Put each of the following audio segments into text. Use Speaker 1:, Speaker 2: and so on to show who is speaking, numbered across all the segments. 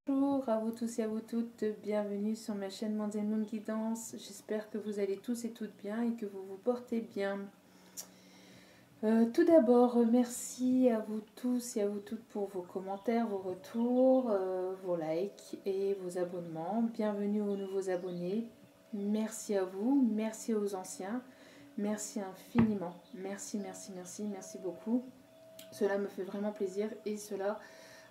Speaker 1: Bonjour à vous tous et à vous toutes, bienvenue sur ma chaîne Monday Moon Guidance. J'espère que vous allez tous et toutes bien et que vous vous portez bien. Tout d'abord, merci à vous tous et à vous toutes pour vos commentaires, vos retours, vos likes et vos abonnements. Bienvenue aux nouveaux abonnés. Merci à vous, merci aux anciens. Merci infiniment. Merci, merci, merci, merci beaucoup. Cela me fait vraiment plaisir et cela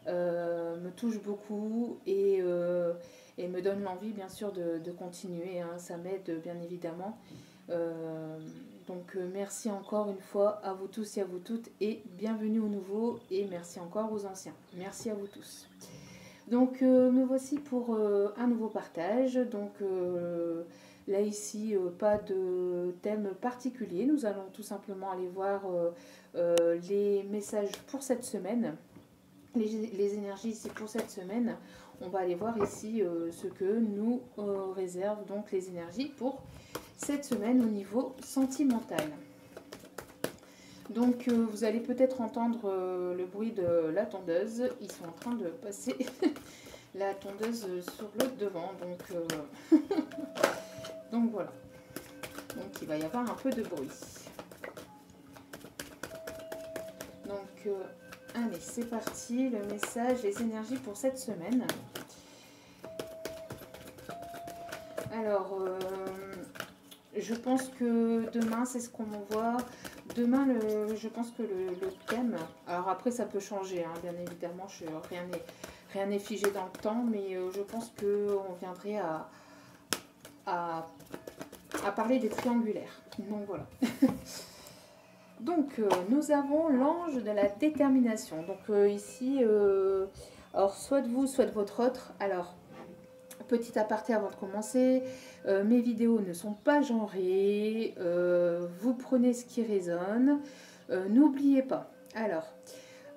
Speaker 1: me touche beaucoup et me donne l'envie bien sûr de continuer, hein. Ça m'aide bien évidemment. Euh, merci encore une fois à vous tous et à vous toutes et bienvenue aux nouveaux et merci encore aux anciens. Merci à vous tous. Me voici pour un nouveau partage. Là ici, pas de thème particulier. Nous allons tout simplement aller voir les messages pour cette semaine, les énergies ici pour cette semaine. On va aller voir ici ce que nous réservent donc les énergies pour cette semaine au niveau sentimental. Vous allez peut-être entendre le bruit de la tondeuse. Ils sont en train de passer la tondeuse sur le devant. Donc voilà. Donc il va y avoir un peu de bruit. Allez, c'est parti. Le message, les énergies pour cette semaine. Alors, je pense que demain, c'est ce qu'on voit. Demain, je pense que le thème... Alors après, ça peut changer, hein, bien évidemment. Rien n'est figé dans le temps, mais je pense qu'on viendrait à parler des triangulaires. Donc voilà. Nous avons l'ange de la détermination. Ici, alors soit de vous, soit de votre autre. Alors, petit aparté avant de commencer, mes vidéos ne sont pas genrées, vous prenez ce qui résonne. N'oubliez pas, alors,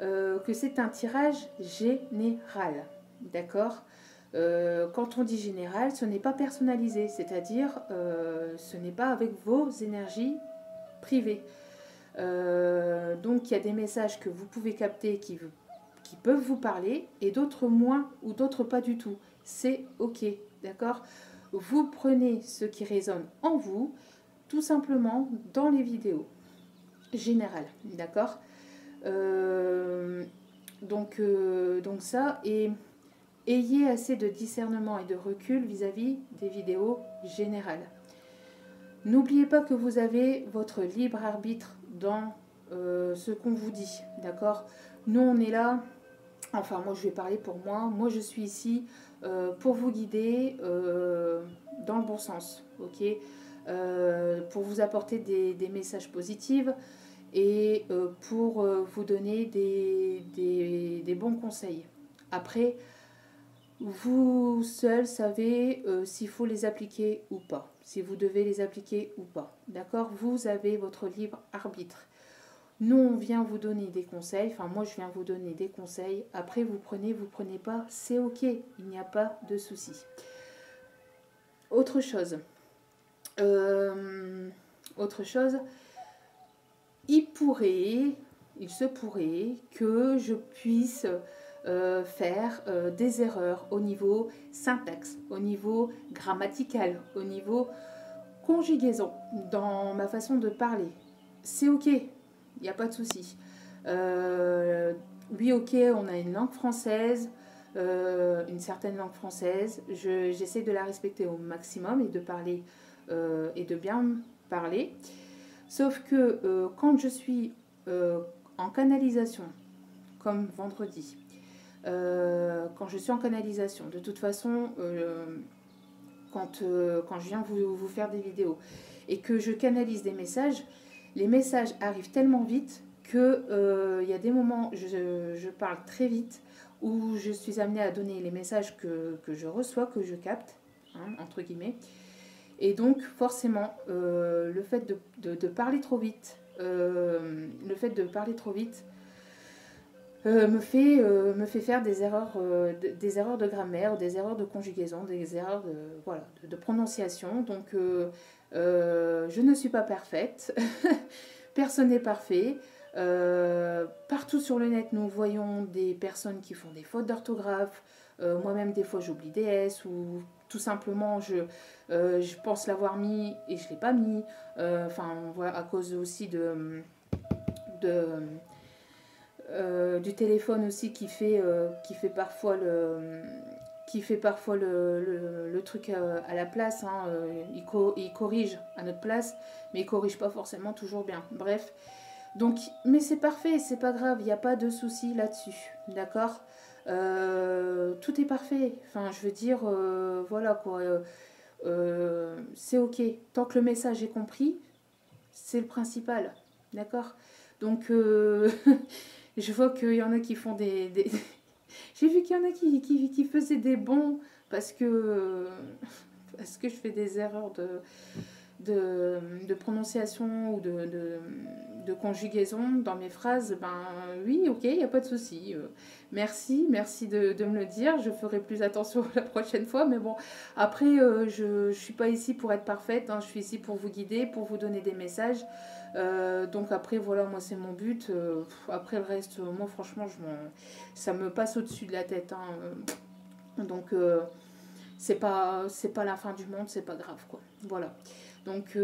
Speaker 1: que c'est un tirage général, d'accord. Quand on dit général, ce n'est pas personnalisé, c'est-à-dire ce n'est pas avec vos énergies privées. Donc il y a des messages que vous pouvez capter qui peuvent vous parler et d'autres moins ou d'autres pas du tout. C'est ok, d'accord. Vous prenez ce qui résonne en vous, tout simplement dans les vidéos générales, d'accord. Ça, et ayez assez de discernement et de recul vis-à-vis des vidéos générales. N'oubliez pas que vous avez votre libre arbitre dans ce qu'on vous dit, d'accord. Nous, on est là, enfin moi je vais parler pour moi je suis ici pour vous guider dans le bon sens, ok, pour vous apporter des messages positifs et pour vous donner des bons conseils. Après, vous seul savez s'il faut les appliquer ou pas, si vous devez les appliquer ou pas, d'accord. Vous avez votre libre arbitre. Nous, on vient vous donner des conseils, enfin moi je viens vous donner des conseils, après vous prenez pas, c'est ok, il n'y a pas de souci. Autre chose, il se pourrait que je puisse faire des erreurs au niveau syntaxe, au niveau grammatical, au niveau conjugaison, dans ma façon de parler. C'est ok, il n'y a pas de souci. Oui, ok, on a une langue française, une certaine langue française. J'essaie de la respecter au maximum et de parler et de bien parler. Sauf que quand je suis en canalisation, comme vendredi, quand je suis en canalisation, de toute façon, quand je viens vous faire des vidéos et que je canalise des messages, les messages arrivent tellement vite que y a des moments je parle très vite où je suis amenée à donner les messages que je reçois, que je capte, hein, entre guillemets. Et donc forcément le fait de parler trop vite, me fait faire des erreurs de grammaire, des erreurs de conjugaison, des erreurs de prononciation. Je ne suis pas parfaite. Personne n'est parfait. Partout sur le net, nous voyons des personnes qui font des fautes d'orthographe. Moi-même, des fois, j'oublie des S ou tout simplement, je pense l'avoir mis et je ne l'ai pas mis. Enfin, voilà, à cause aussi de du téléphone aussi qui fait parfois le truc à la place, hein, il corrige à notre place, mais il corrige pas forcément toujours bien. Bref, donc, mais c'est parfait, c'est pas grave, il n'y a pas de souci là-dessus, d'accord. Tout est parfait, enfin je veux dire, voilà quoi, c'est ok, tant que le message est compris, c'est le principal, d'accord. Donc, je vois qu'il y en a qui font j'ai vu qu'il y en a qui faisaient des bons parce que, parce que je fais des erreurs de prononciation ou de conjugaison dans mes phrases. Ben oui, ok, il n'y a pas de souci. Merci de me le dire. Je ferai plus attention la prochaine fois. Mais bon, après, je ne suis pas ici pour être parfaite. Hein, je suis ici pour vous guider, pour vous donner des messages. Donc après, voilà, moi c'est mon but. Après le reste, moi franchement, ça me passe au-dessus de la tête. Hein. Donc c'est pas la fin du monde, c'est pas grave quoi. Voilà. Donc,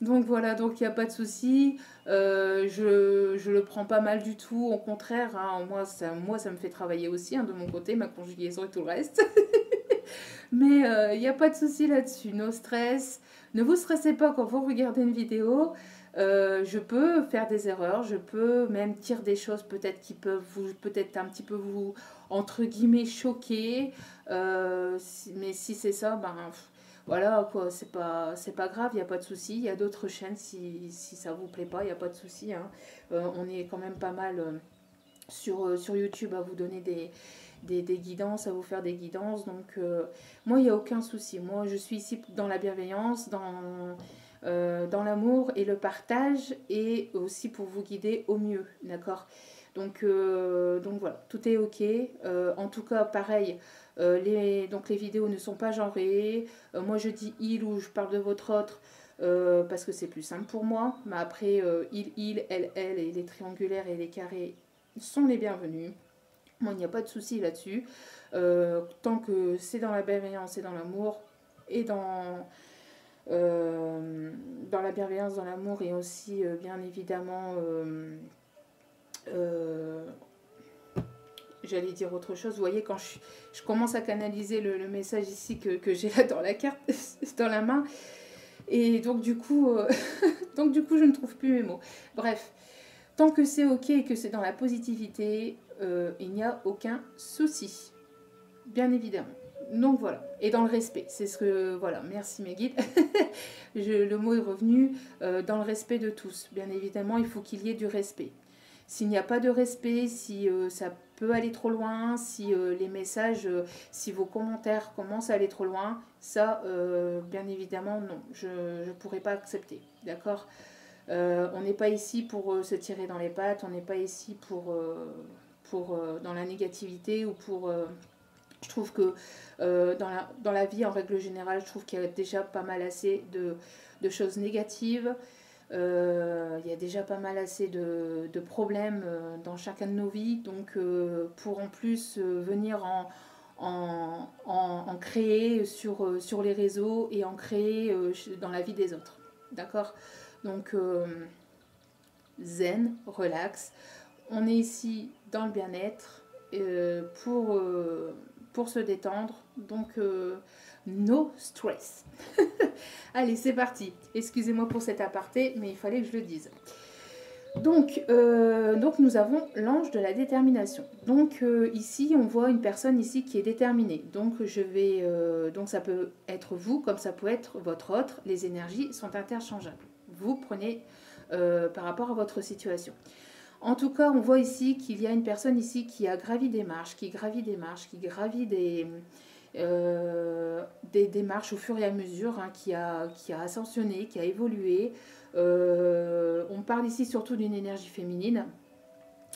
Speaker 1: donc voilà, donc il n'y a pas de souci. Je le prends pas mal du tout, au contraire. Hein, moi, ça me fait travailler aussi hein, de mon côté, ma conjugaison et tout le reste. Mais il n'y a pas de souci là-dessus, no stress. Ne vous stressez pas quand vous regardez une vidéo. Je peux faire des erreurs, je peux même dire des choses peut-être qui peuvent vous, peut-être un petit peu vous, entre guillemets, choquer. Mais si c'est ça, ben voilà, quoi, c'est pas grave, il n'y a pas de souci. Il y a d'autres chaînes, si ça vous plaît pas, il n'y a pas de souci. Hein. On est quand même pas mal sur YouTube à vous donner des guidances, à vous faire des guidances. Donc, moi, il n'y a aucun souci. Moi, je suis ici dans la bienveillance, dans l'amour et le partage, et aussi pour vous guider au mieux, d'accord. Donc voilà, tout est ok. En tout cas, pareil, donc les vidéos ne sont pas genrées. Moi, je dis il ou je parle de votre autre parce que c'est plus simple pour moi. Mais après, il, elle, et les triangulaires et les carrés sont les bienvenus. Moi, il n'y a pas de souci là-dessus. Tant que c'est dans la bienveillance et dans l'amour et dans la bienveillance, dans l'amour et aussi, bien évidemment, j'allais dire autre chose. Vous voyez, quand je commence à canaliser le message ici que j'ai là dans la carte, dans la main, et donc du coup, je ne trouve plus mes mots. Bref, tant que c'est ok et que c'est dans la positivité, il n'y a aucun souci, bien évidemment. Donc voilà, et dans le respect, c'est ce que, voilà, merci mes guides, le mot est revenu, dans le respect de tous, bien évidemment, il faut qu'il y ait du respect. S'il n'y a pas de respect, si ça peut aller trop loin, si les messages, si vos commentaires commencent à aller trop loin, ça, bien évidemment, non, je ne pourrais pas accepter, d'accord. On n'est pas ici pour se tirer dans les pattes, on n'est pas ici pour dans la négativité ou pour... je trouve que dans la vie, en règle générale, je trouve qu'il y a déjà pas mal assez de choses négatives. Il y a déjà pas mal assez de problèmes dans chacun de nos vies. Donc, pour en plus venir en créer sur les réseaux et en créer dans la vie des autres. D'accord. Donc, zen, relax. On est ici dans le bien-être pour se détendre. Donc, no stress. Allez, c'est parti. Excusez-moi pour cet aparté, mais il fallait que je le dise. Donc nous avons l'ange de la détermination. Donc ici, on voit une personne ici qui est déterminée. Donc donc ça peut être vous, comme ça peut être votre autre. Les énergies sont interchangeables. Vous prenez par rapport à votre situation. En tout cas, on voit ici qu'il y a une personne ici qui a gravi des marches, qui gravit des marches au fur et à mesure, hein, qui a ascensionné, qui a évolué. On parle ici surtout d'une énergie féminine.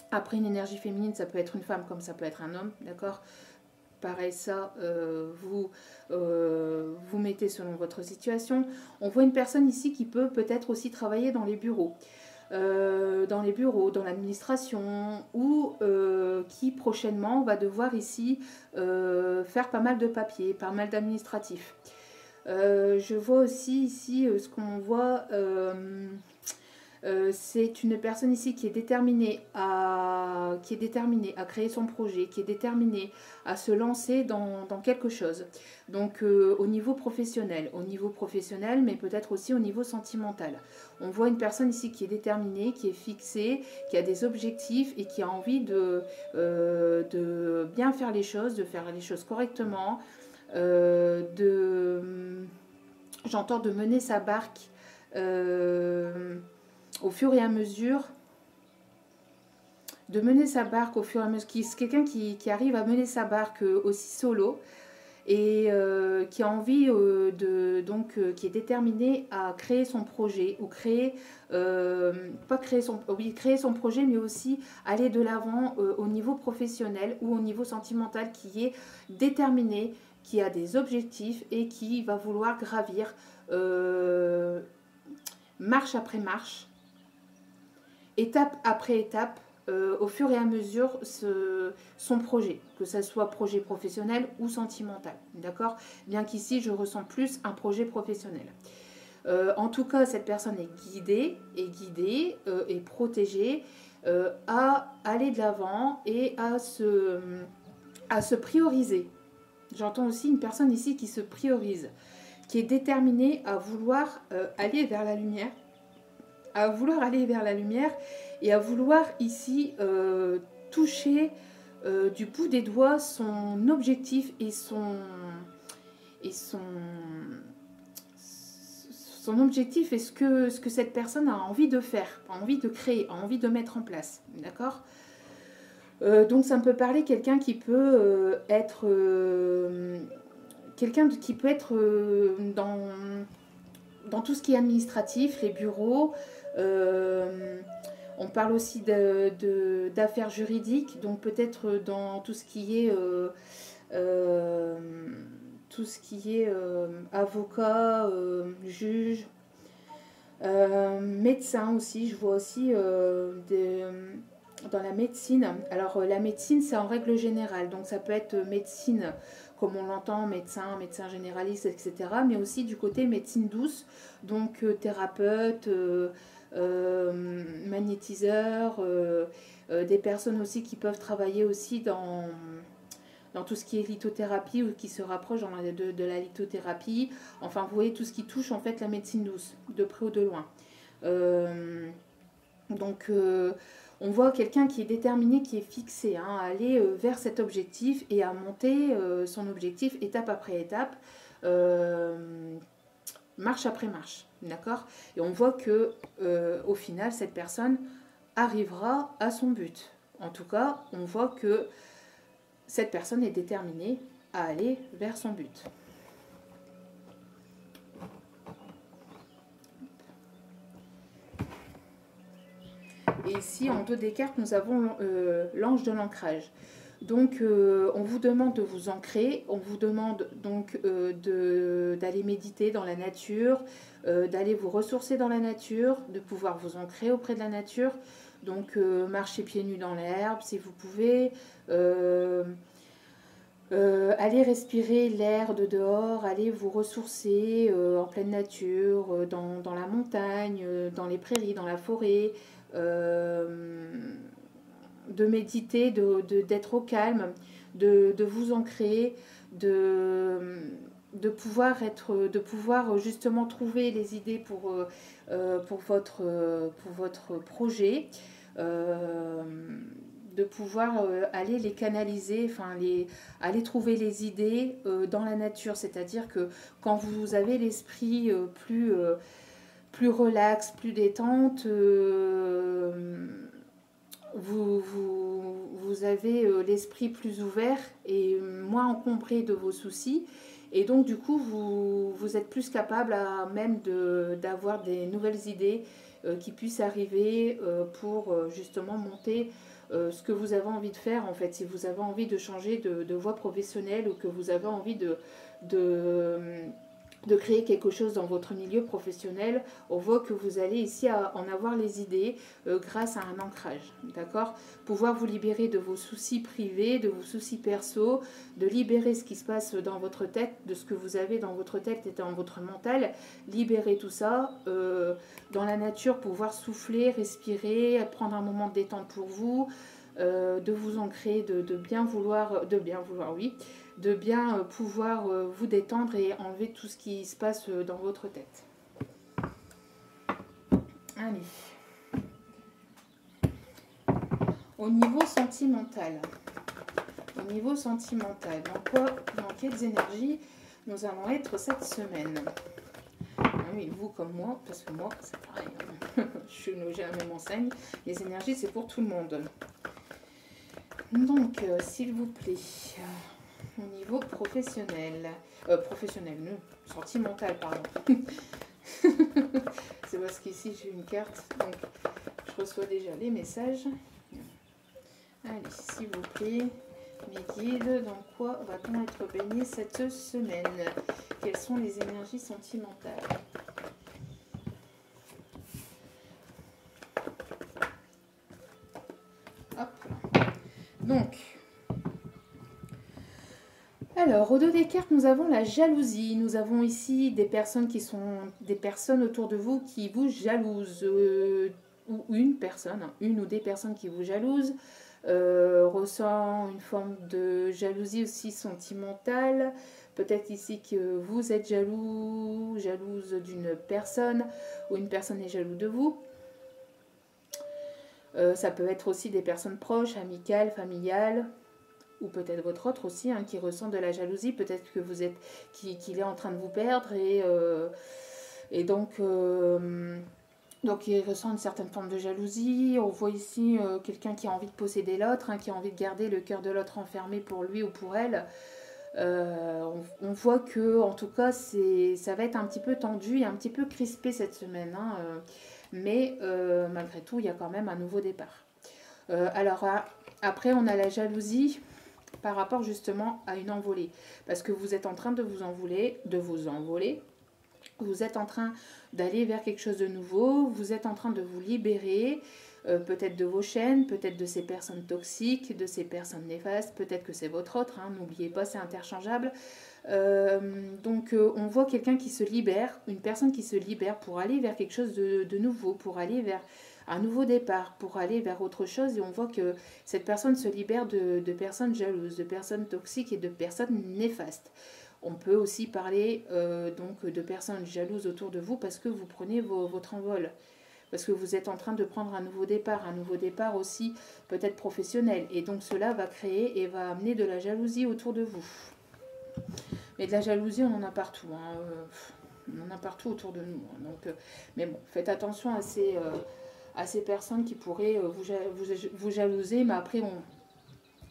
Speaker 1: Après, une énergie féminine, ça peut être une femme comme ça peut être un homme, d'accord. Pareil, ça, vous mettez selon votre situation. On voit une personne ici qui peut peut-être aussi travailler dans les bureaux. dans les bureaux, dans l'administration, ou qui prochainement va devoir ici faire pas mal de papiers, pas mal d'administratifs. Je vois aussi ici ce qu'on voit, c'est une personne ici qui est déterminée à créer son projet, qui est déterminée à se lancer dans quelque chose. Donc au niveau professionnel, mais peut-être aussi au niveau sentimental. On voit une personne ici qui est déterminée, qui est fixée, qui a des objectifs et qui a envie de bien faire les choses, de faire les choses correctement, j'entends de mener sa barque au fur et à mesure, c'est quelqu'un qui arrive à mener sa barque aussi solo et qui a envie qui est déterminé à créer son projet ou créer créer son projet, mais aussi aller de l'avant au niveau professionnel ou au niveau sentimental, qui est déterminé, qui a des objectifs et qui va vouloir gravir marche après marche, étape après étape, au fur et à mesure son projet, que ce soit projet professionnel ou sentimental, d'accord? Bien qu'ici je ressens plus un projet professionnel. En tout cas, cette personne est guidée et protégée à aller de l'avant et à se prioriser. J'entends aussi une personne ici qui se priorise, qui est déterminée à vouloir aller vers la lumière, et à vouloir ici toucher du bout des doigts son objectif et son objectif et ce que cette personne a envie de faire, a envie de créer, a envie de mettre en place, d'accord? Donc ça me peut parler quelqu'un qui peut être dans tout ce qui est administratif, les bureaux. On parle aussi d'affaires juridiques, donc peut-être dans tout ce qui est avocat, juge, médecin aussi. Je vois aussi dans la médecine. Alors la médecine, c'est en règle générale, donc ça peut être médecine comme on l'entend, médecin généraliste, etc. Mais aussi du côté médecine douce, donc thérapeute, magnétiseur, des personnes aussi qui peuvent travailler aussi dans tout ce qui est lithothérapie ou qui se rapproche de la lithothérapie. Enfin, vous voyez tout ce qui touche en fait la médecine douce, de près ou de loin. On voit quelqu'un qui est déterminé, qui est fixé à aller vers cet objectif et à monter son objectif étape après étape, marche après marche, d'accord? Et on voit que au final, cette personne arrivera à son but. En tout cas, on voit que cette personne est déterminée à aller vers son but. Et ici, en dos des cartes, nous avons l'ange de l'ancrage. Donc, on vous demande de vous ancrer, on vous demande donc d'aller méditer dans la nature, d'aller vous ressourcer dans la nature, de pouvoir vous ancrer auprès de la nature. Donc, marchez pieds nus dans l'herbe si vous pouvez. Allez respirer l'air de dehors, allez vous ressourcer en pleine nature, dans la montagne, dans les prairies, dans la forêt. De méditer, d'être au calme, de vous ancrer, de pouvoir justement trouver les idées pour votre projet, de pouvoir aller les canaliser, aller trouver les idées dans la nature. C'est-à-dire que quand vous avez l'esprit plus relax, plus détente, vous avez l'esprit plus ouvert et moins encombré de vos soucis. Et donc, du coup, vous êtes plus capable même d'avoir des nouvelles idées qui puissent arriver pour justement monter ce que vous avez envie de faire. En fait, si vous avez envie de changer de voie professionnelle ou que vous avez envie de créer quelque chose dans votre milieu professionnel. On voit que vous allez ici en avoir les idées grâce à un ancrage, d'accord? Pouvoir vous libérer de vos soucis privés, de vos soucis perso, de libérer ce qui se passe dans votre tête, de ce que vous avez dans votre tête et dans votre mental, libérer tout ça, dans la nature, pouvoir souffler, respirer, prendre un moment de détente pour vous, de vous ancrer, de bien vouloir, oui, de bien pouvoir vous détendre et enlever tout ce qui se passe dans votre tête. Allez. Au niveau sentimental. Dans quelles énergies nous allons être cette semaine? Oui, vous comme moi, parce que moi, c'est pareil. J'ai la même enseigne. Les énergies, c'est pour tout le monde. Donc, s'il vous plaît, au niveau professionnel, sentimental, pardon. C'est parce qu'ici, j'ai une carte, donc je reçois déjà les messages. Allez, s'il vous plaît, mes guides, dans quoi va-t-on être baigné cette semaine? Quelles sont les énergies sentimentales? Hop. Donc, alors, au dos des cartes, nous avons la jalousie. Nous avons ici des personnes qui sont des personnes autour de vous qui vous jalousent. Ou une ou des personnes qui vous jalousent. Ressent une forme de jalousie aussi sentimentale. Peut-être ici que vous êtes jalouse d'une personne ou une personne est jalouse de vous. Ça peut être aussi des personnes proches, amicales, familiales, ou peut-être votre autre aussi qui ressent de la jalousie. Peut-être que vous êtes qu'il est en train de vous perdre et donc il ressent une certaine forme de jalousie. On voit ici quelqu'un qui a envie de posséder l'autre, qui a envie de garder le cœur de l'autre enfermé pour lui ou pour elle. On voit que, en tout cas, ça va être un petit peu tendu et un petit peu crispé cette semaine. Mais malgré tout, il y a quand même un nouveau départ. Alors, après, on a la jalousie par rapport justement à une envolée. Parce que vous êtes en train de vous envoler. Vous êtes en train d'aller vers quelque chose de nouveau, vous êtes en train de vous libérer, peut-être de vos chaînes, peut-être de ces personnes toxiques, de ces personnes néfastes, peut-être que c'est votre autre, n'oubliez pas, c'est interchangeable. Donc on voit quelqu'un qui se libère, une personne qui se libère pour aller vers quelque chose de nouveau, pour aller vers un nouveau départ, pour aller vers autre chose, et on voit que cette personne se libère de personnes jalouses, de personnes toxiques et de personnes néfastes. On peut aussi parler donc de personnes jalouses autour de vous parce que vous prenez votre envol. Parce que vous êtes en train de prendre un nouveau départ aussi peut-être professionnel. Et donc cela va créer et va amener de la jalousie autour de vous. Mais de la jalousie, on en a partout. On en a partout autour de nous. Donc, mais bon, faites attention à ces personnes qui pourraient vous jalouser. Mais après,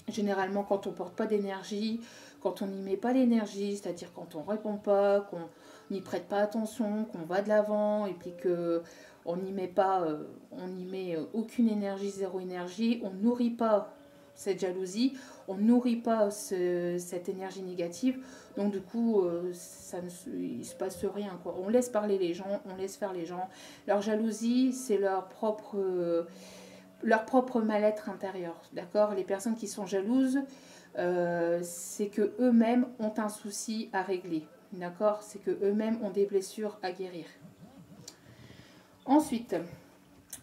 Speaker 1: généralement, quand on ne porte pas d'énergie, quand on n'y met pas l'énergie, c'est-à-dire quand on ne répond pas, qu'on n'y prête pas attention, qu'on va de l'avant et puis qu'on n'y met pas, aucune énergie, zéro énergie, on ne nourrit pas cette jalousie, on ne nourrit pas cette énergie négative, donc du coup, il ne se passe rien, quoi. On laisse parler les gens, on laisse faire les gens. Leur jalousie, c'est leur propre mal-être intérieur, d'accord? Les personnes qui sont jalouses, c'est que eux-mêmes ont un souci à régler, d'accord? C'est que eux-mêmes ont des blessures à guérir. Ensuite,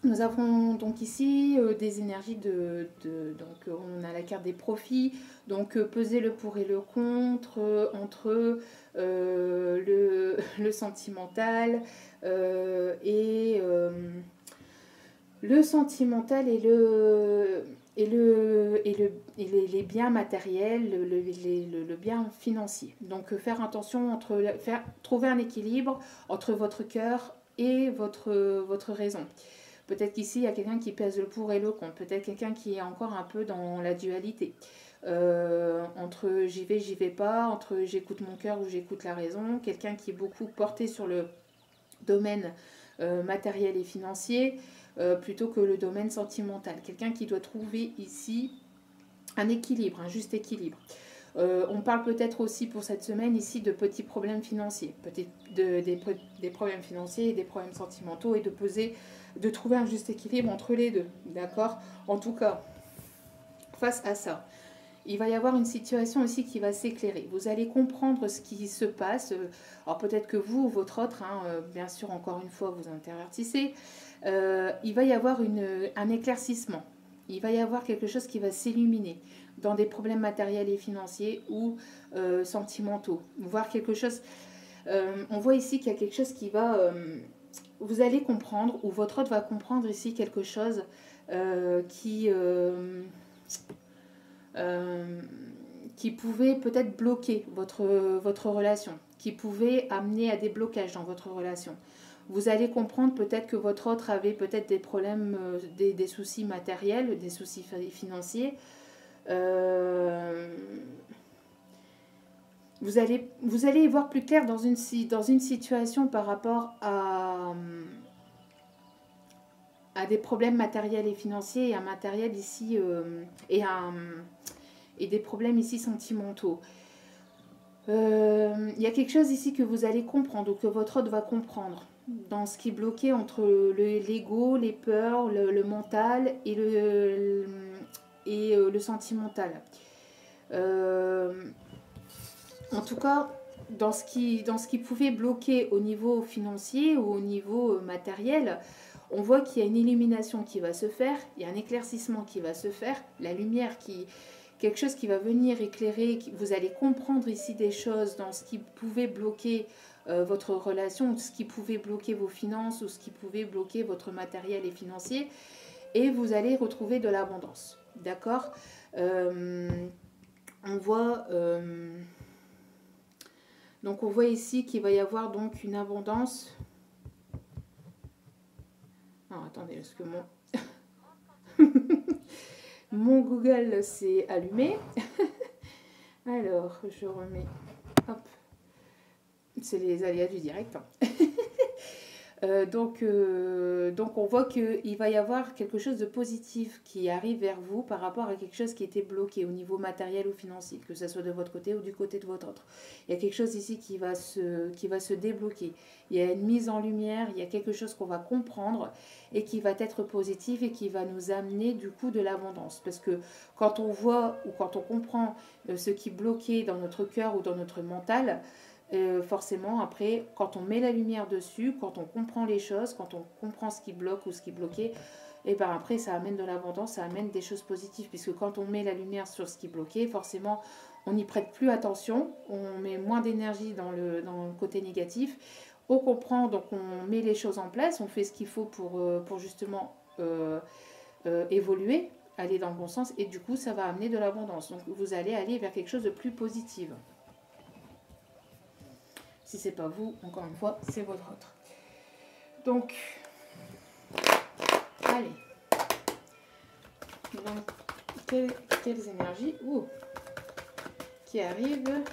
Speaker 1: nous avons donc ici des énergies donc on a la carte des profits, donc peser le pour et le contre entre le sentimental et le sentimental et les biens matériels, le bien financier. Donc faire attention, trouver un équilibre entre votre cœur et votre raison. Peut-être qu'ici, il y a quelqu'un qui pèse le pour et le contre. Peut-être quelqu'un qui est encore un peu dans la dualité. Entre j'y vais pas, entre j'écoute mon cœur ou j'écoute la raison. Quelqu'un qui est beaucoup porté sur le domaine matériel et financier plutôt que le domaine sentimental. Quelqu'un qui doit trouver ici un équilibre, un juste équilibre. On parle peut-être aussi pour cette semaine ici de petits problèmes financiers, des problèmes financiers et des problèmes sentimentaux, et de trouver un juste équilibre entre les deux, d'accord? En tout cas, face à ça, il va y avoir une situation aussi qui va s'éclairer. Vous allez comprendre ce qui se passe. Alors peut-être que vous ou votre autre, hein, bien sûr, encore une fois, vous intervertissez. Il va y avoir un éclaircissement. Il va y avoir quelque chose qui va s'illuminer dans des problèmes matériels et financiers ou sentimentaux. Voir quelque chose. On voit ici qu'il y a quelque chose qui va... vous allez comprendre, ou votre autre va comprendre ici quelque chose qui pouvait peut-être bloquer votre relation, qui pouvait amener à des blocages dans votre relation. Vous allez comprendre peut-être que votre autre avait peut-être des problèmes, des soucis matériels, des soucis financiers. Vous allez y voir plus clair dans une situation par rapport à des problèmes matériels et financiers, et un matériel ici, et des problèmes ici sentimentaux. Il y a quelque chose ici que vous allez comprendre, ou que votre autre va comprendre, dans ce qui est bloqué entre l'ego, les peurs, le mental et le sentimental. En tout cas, dans ce qui pouvait bloquer au niveau financier ou au niveau matériel, on voit qu'il y a une illumination qui va se faire, il y a un éclaircissement qui va se faire, la lumière quelque chose qui va venir éclairer, vous allez comprendre ici des choses dans ce qui pouvait bloquer votre relation, ou ce qui pouvait bloquer vos finances, ou ce qui pouvait bloquer votre matériel et financier, et vous allez retrouver de l'abondance. D'accord? On voit ici qu'il va y avoir donc une abondance. Non, attendez, parce que mon Google s'est allumé. Alors, je remets. Hop. C'est les aléas du direct. Donc on voit qu'il va y avoir quelque chose de positif qui arrive vers vous par rapport à quelque chose qui était bloqué au niveau matériel ou financier, que ce soit de votre côté ou du côté de votre autre. Il y a quelque chose ici qui va se débloquer. Il y a une mise en lumière, il y a quelque chose qu'on va comprendre et qui va être positif et qui va nous amener du coup de l'abondance. Parce que quand on voit ou quand on comprend ce qui bloquait dans notre cœur ou dans notre mental, forcément après quand on met la lumière dessus, quand on comprend les choses, quand on comprend ce qui bloque ou ce qui bloquait, et ben après ça amène de l'abondance, ça amène des choses positives, puisque quand on met la lumière sur ce qui bloquait, forcément on n'y prête plus attention, on met moins d'énergie dans le côté négatif, on comprend, donc on met les choses en place, on fait ce qu'il faut pour justement évoluer, aller dans le bon sens, et du coup ça va amener de l'abondance. Donc vous allez aller vers quelque chose de plus positif. Si c'est pas vous, encore une fois, c'est votre autre. Donc, allez. Donc, quelles énergies qui arrivent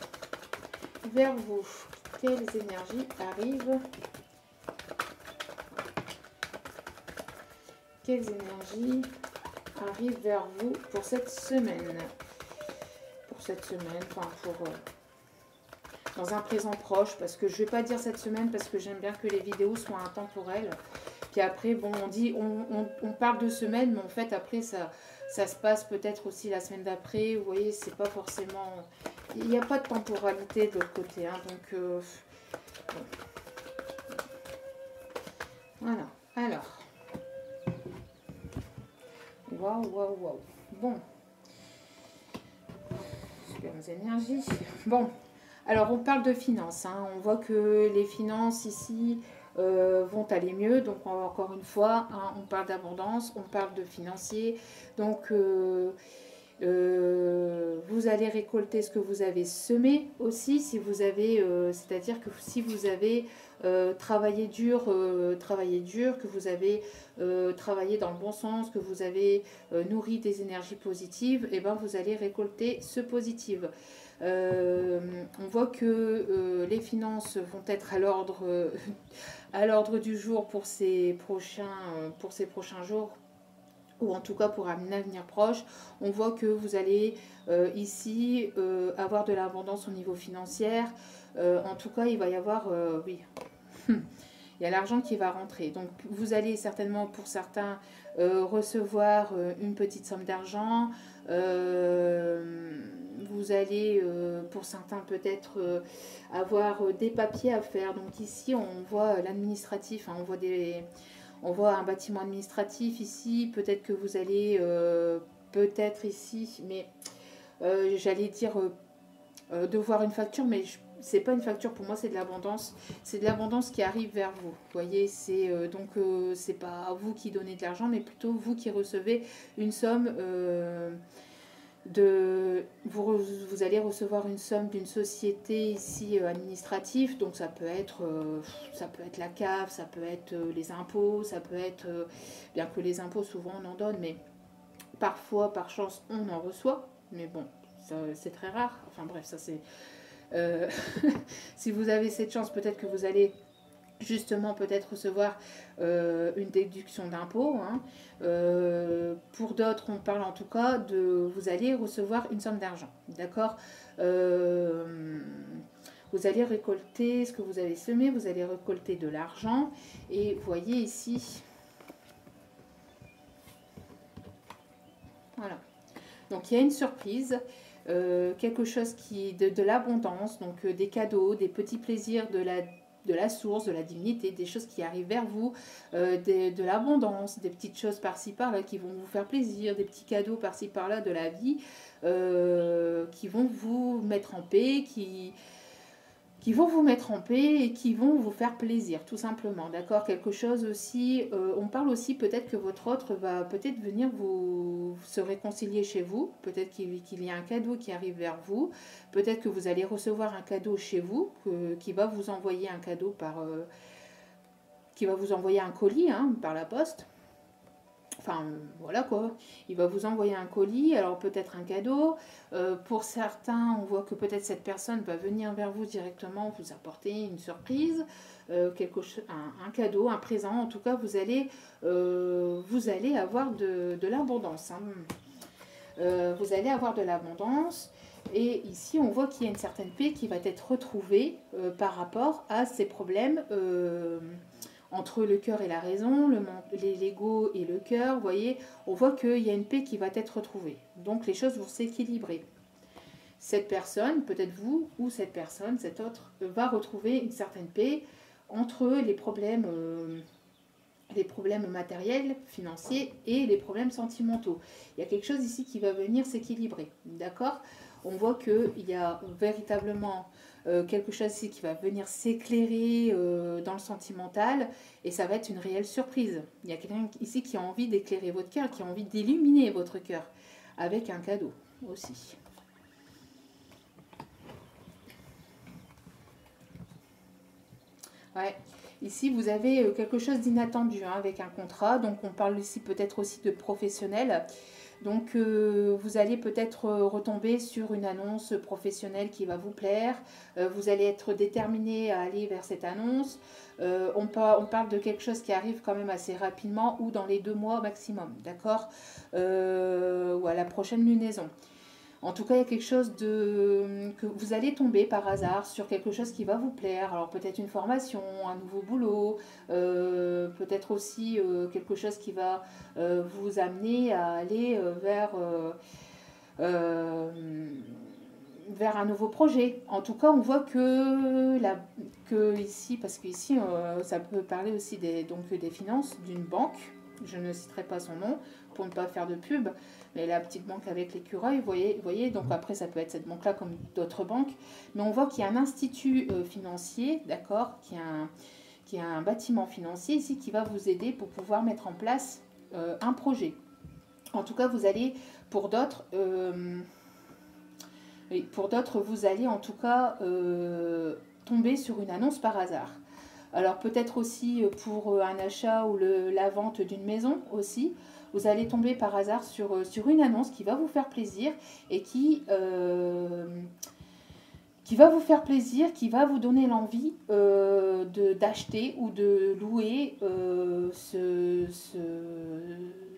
Speaker 1: vers vous? Quelles énergies arrivent? Quelles énergies arrivent vers vous pour cette semaine? Pour cette semaine, enfin pour... dans un présent proche, parce que je ne vais pas dire cette semaine, parce que j'aime bien que les vidéos soient intemporelles. Puis après, bon, on parle de semaine, mais en fait, après, ça se passe peut-être aussi la semaine d'après. Vous voyez, c'est pas forcément... Il n'y a pas de temporalité de l'autre côté, hein, donc... bon. Voilà, alors... Waouh. Bon. Super énergies. Bon. Alors, on parle de finances, hein. On voit que les finances ici vont aller mieux. Donc, encore une fois, hein, on parle d'abondance, on parle de financier. Donc, vous allez récolter ce que vous avez semé aussi. Si vous avez, c'est-à-dire que si vous avez travaillé dur, que vous avez travaillé dans le bon sens, que vous avez nourri des énergies positives, et ben vous allez récolter ce positif. On voit que les finances vont être à l'ordre du jour pour ces prochains jours, ou en tout cas pour un avenir proche. On voit que vous allez ici avoir de l'abondance au niveau financier. En tout cas, il va y avoir, oui, il y a l'argent qui va rentrer. Donc vous allez certainement pour certains recevoir une petite somme d'argent. Vous allez pour certains peut-être avoir des papiers à faire. Donc ici on voit l'administratif, hein, on voit un bâtiment administratif ici. Peut-être que vous allez peut-être ici, mais j'allais dire de voir une facture, mais c'est pas une facture pour moi, c'est de l'abondance. C'est de l'abondance qui arrive vers vous. Vous voyez, c'est donc c'est pas vous qui donnez de l'argent, mais plutôt vous qui recevez une somme vous allez recevoir une somme d'une société ici administrative. Donc ça peut être la CAF, ça peut être les impôts, ça peut être bien que les impôts souvent on en donne, mais parfois par chance on en reçoit. Mais bon, c'est très rare. Enfin bref, ça c'est si vous avez cette chance, peut-être que vous allez justement peut-être recevoir une déduction d'impôt. Hein. Pour d'autres, on parle en tout cas de vous allez recevoir une somme d'argent. D'accord. Vous allez récolter ce que vous avez semé, vous allez récolter de l'argent. Et vous voyez ici, voilà. Donc il y a une surprise. Quelque chose qui de l'abondance, donc des cadeaux, des petits plaisirs de la source, de la divinité, des choses qui arrivent vers vous, de l'abondance, des petites choses par-ci par-là qui vont vous faire plaisir, des petits cadeaux par-ci par-là de la vie qui vont vous mettre en paix, qui vont vous mettre en paix et qui vont vous faire plaisir, tout simplement, d'accord. Quelque chose aussi, on parle aussi peut-être que votre autre va peut-être venir vous se réconcilier chez vous, peut-être qu'il y a un cadeau qui arrive vers vous, peut-être que vous allez recevoir un cadeau chez vous, qui va vous envoyer un cadeau qui va vous envoyer un colis hein, par la poste. Enfin, voilà quoi. Il va vous envoyer un colis, alors peut-être un cadeau. Pour certains, on voit que peut-être cette personne va venir vers vous directement, vous apporter une surprise, un cadeau, un présent. En tout cas, vous allez avoir de l'abondance. Hein. Vous allez avoir de l'abondance. Et ici, on voit qu'il y a une certaine paix qui va être retrouvée par rapport à ces problèmes entre le cœur et la raison, l'ego et le cœur, vous voyez, on voit qu'il y a une paix qui va être retrouvée. Donc les choses vont s'équilibrer. Cette personne, peut-être vous, ou cette personne, cette autre, va retrouver une certaine paix entre les problèmes matériels, financiers et les problèmes sentimentaux. Il y a quelque chose ici qui va venir s'équilibrer, d'accord ? On voit qu'il y a véritablement quelque chose ici qui va venir s'éclairer dans le sentimental et ça va être une réelle surprise. Il y a quelqu'un ici qui a envie d'éclairer votre cœur, qui a envie d'illuminer votre cœur avec un cadeau aussi. Ouais. Ici, vous avez quelque chose d'inattendu hein, avec un contrat. Donc, on parle ici peut-être aussi de professionnel. Donc, vous allez peut-être retomber sur une annonce professionnelle qui va vous plaire. Vous allez être déterminé à aller vers cette annonce. On parle de quelque chose qui arrive quand même assez rapidement ou dans les 2 mois maximum, d'accord, ou à la prochaine lunaison. En tout cas, il y a quelque chose que vous allez tomber par hasard sur quelque chose qui va vous plaire. Alors peut-être une formation, un nouveau boulot, peut-être aussi quelque chose qui va vous amener à aller vers un nouveau projet. En tout cas, on voit que ici, parce qu'ici, ça peut parler aussi des finances d'une banque. Je ne citerai pas son nom pour ne pas faire de pub. Mais la petite banque avec l'écureuil, vous voyez, donc après ça peut être cette banque-là comme d'autres banques, mais on voit qu'il y a un institut financier, d'accord, qui a un bâtiment financier ici qui va vous aider pour pouvoir mettre en place un projet. En tout cas, vous allez, pour d'autres, vous allez en tout cas tomber sur une annonce par hasard. Alors peut-être aussi pour un achat ou la vente d'une maison aussi. Vous allez tomber par hasard sur une annonce qui va vous faire plaisir et qui va vous faire plaisir, qui va vous donner l'envie d'acheter ou de louer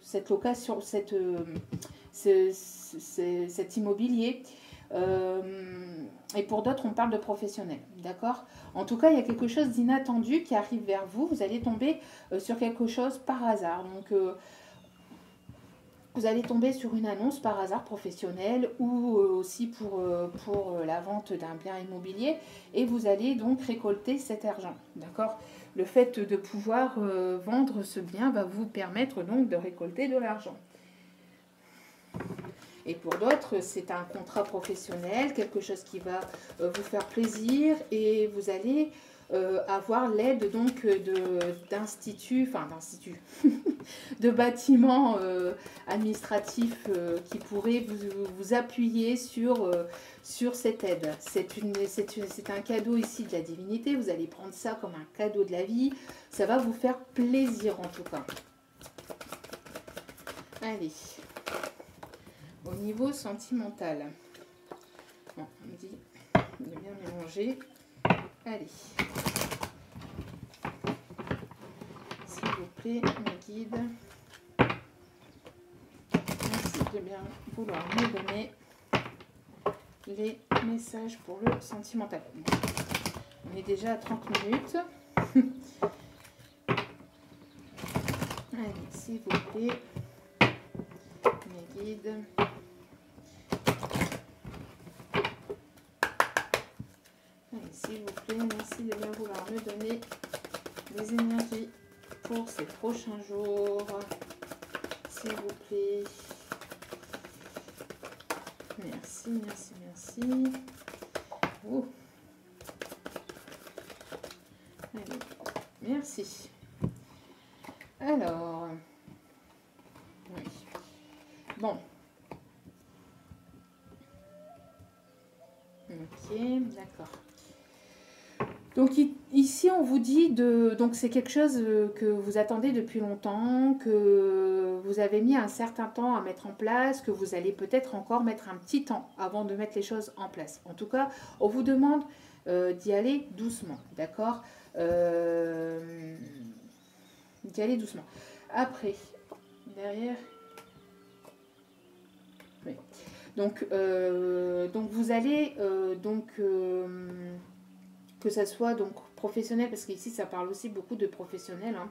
Speaker 1: cette location, cet immobilier. Et pour d'autres, on parle de professionnels, d'accord? En tout cas, il y a quelque chose d'inattendu qui arrive vers vous. Vous allez tomber sur quelque chose par hasard. Donc, vous allez tomber sur une annonce par hasard professionnelle ou aussi pour la vente d'un bien immobilier et vous allez donc récolter cet argent, d'accord? Le fait de pouvoir vendre ce bien va vous permettre donc de récolter de l'argent. Et pour d'autres, c'est un contrat professionnel, quelque chose qui va vous faire plaisir et vous allez avoir l'aide donc d'instituts, de bâtiments administratifs qui pourraient vous appuyer sur cette aide. C'est un cadeau ici de la divinité, vous allez prendre ça comme un cadeau de la vie, ça va vous faire plaisir en tout cas. Allez. Au niveau sentimental, bon, on me dit de bien mélanger. Allez, s'il vous plaît, mes guides, merci de bien vouloir me donner les messages pour le sentimental. On est déjà à 30 minutes. Allez, s'il vous plaît, mes guides. S'il vous plaît, merci de bien vouloir me donner des énergies pour ces prochains jours. S'il vous plaît. Merci, merci, merci. Oh. Allez, merci. Alors, oui. Bon. Ok, d'accord. Donc ici, on vous dit donc c'est quelque chose que vous attendez depuis longtemps, que vous avez mis un certain temps à mettre en place, que vous allez peut-être encore mettre un petit temps avant de mettre les choses en place. En tout cas, on vous demande d'y aller doucement, d'accord? D'y aller doucement. Après, derrière... Oui. Donc vous allez que ça soit donc professionnel, parce qu'ici ça parle aussi beaucoup de professionnel, hein.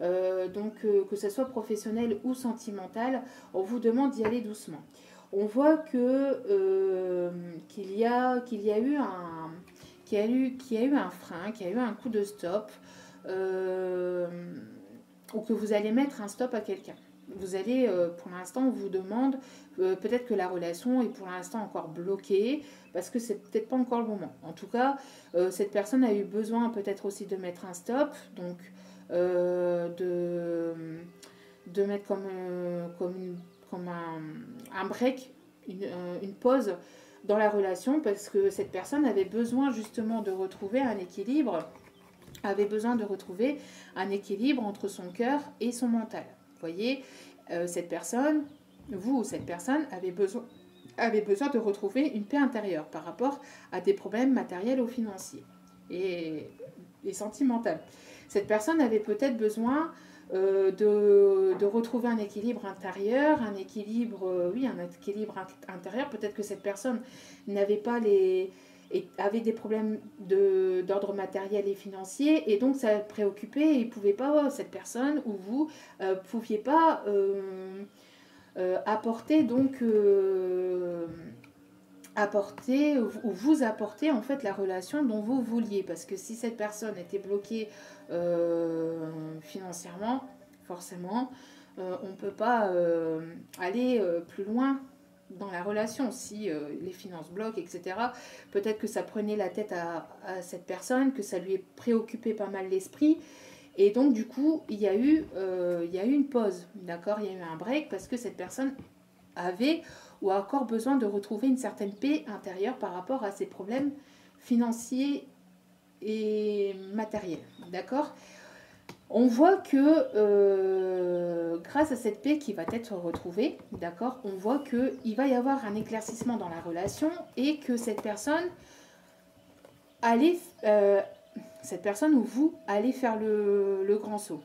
Speaker 1: Que ça soit professionnel ou sentimental, on vous demande d'y aller doucement. On voit que qu'il y a eu un frein, qu'il y a eu un coup de stop, ou que vous allez mettre un stop à quelqu'un. Vous allez, pour l'instant, on vous demande, peut-être que la relation est pour l'instant encore bloquée, parce que c'est peut-être pas encore le moment. En tout cas, cette personne a eu besoin peut-être aussi de mettre un stop, donc de mettre comme un break, une pause dans la relation, parce que cette personne avait besoin justement de retrouver un équilibre, entre son cœur et son mental. Vous voyez, cette personne avait besoin de retrouver une paix intérieure par rapport à des problèmes matériels ou financiers et sentimentaux. Cette personne avait peut-être besoin de retrouver un équilibre intérieur, un équilibre intérieur. Peut-être que cette personne avait des problèmes d'ordre matériel et financier, et donc ça préoccupait, et cette personne ou vous pouviez pas apporter en fait la relation dont vous vouliez, parce que si cette personne était bloquée financièrement, forcément on ne peut pas aller plus loin dans la relation. Si les finances bloquent, etc., peut-être que ça prenait la tête à cette personne, que ça lui préoccupait pas mal l'esprit, et donc du coup il y a eu une pause, d'accord, il y a eu un break, parce que cette personne avait ou a encore besoin de retrouver une certaine paix intérieure par rapport à ses problèmes financiers et matériels, d'accord. On voit que grâce à cette paix qui va être retrouvée, d'accord, on voit qu'il va y avoir un éclaircissement dans la relation, et que cette personne ou vous allez faire le grand saut.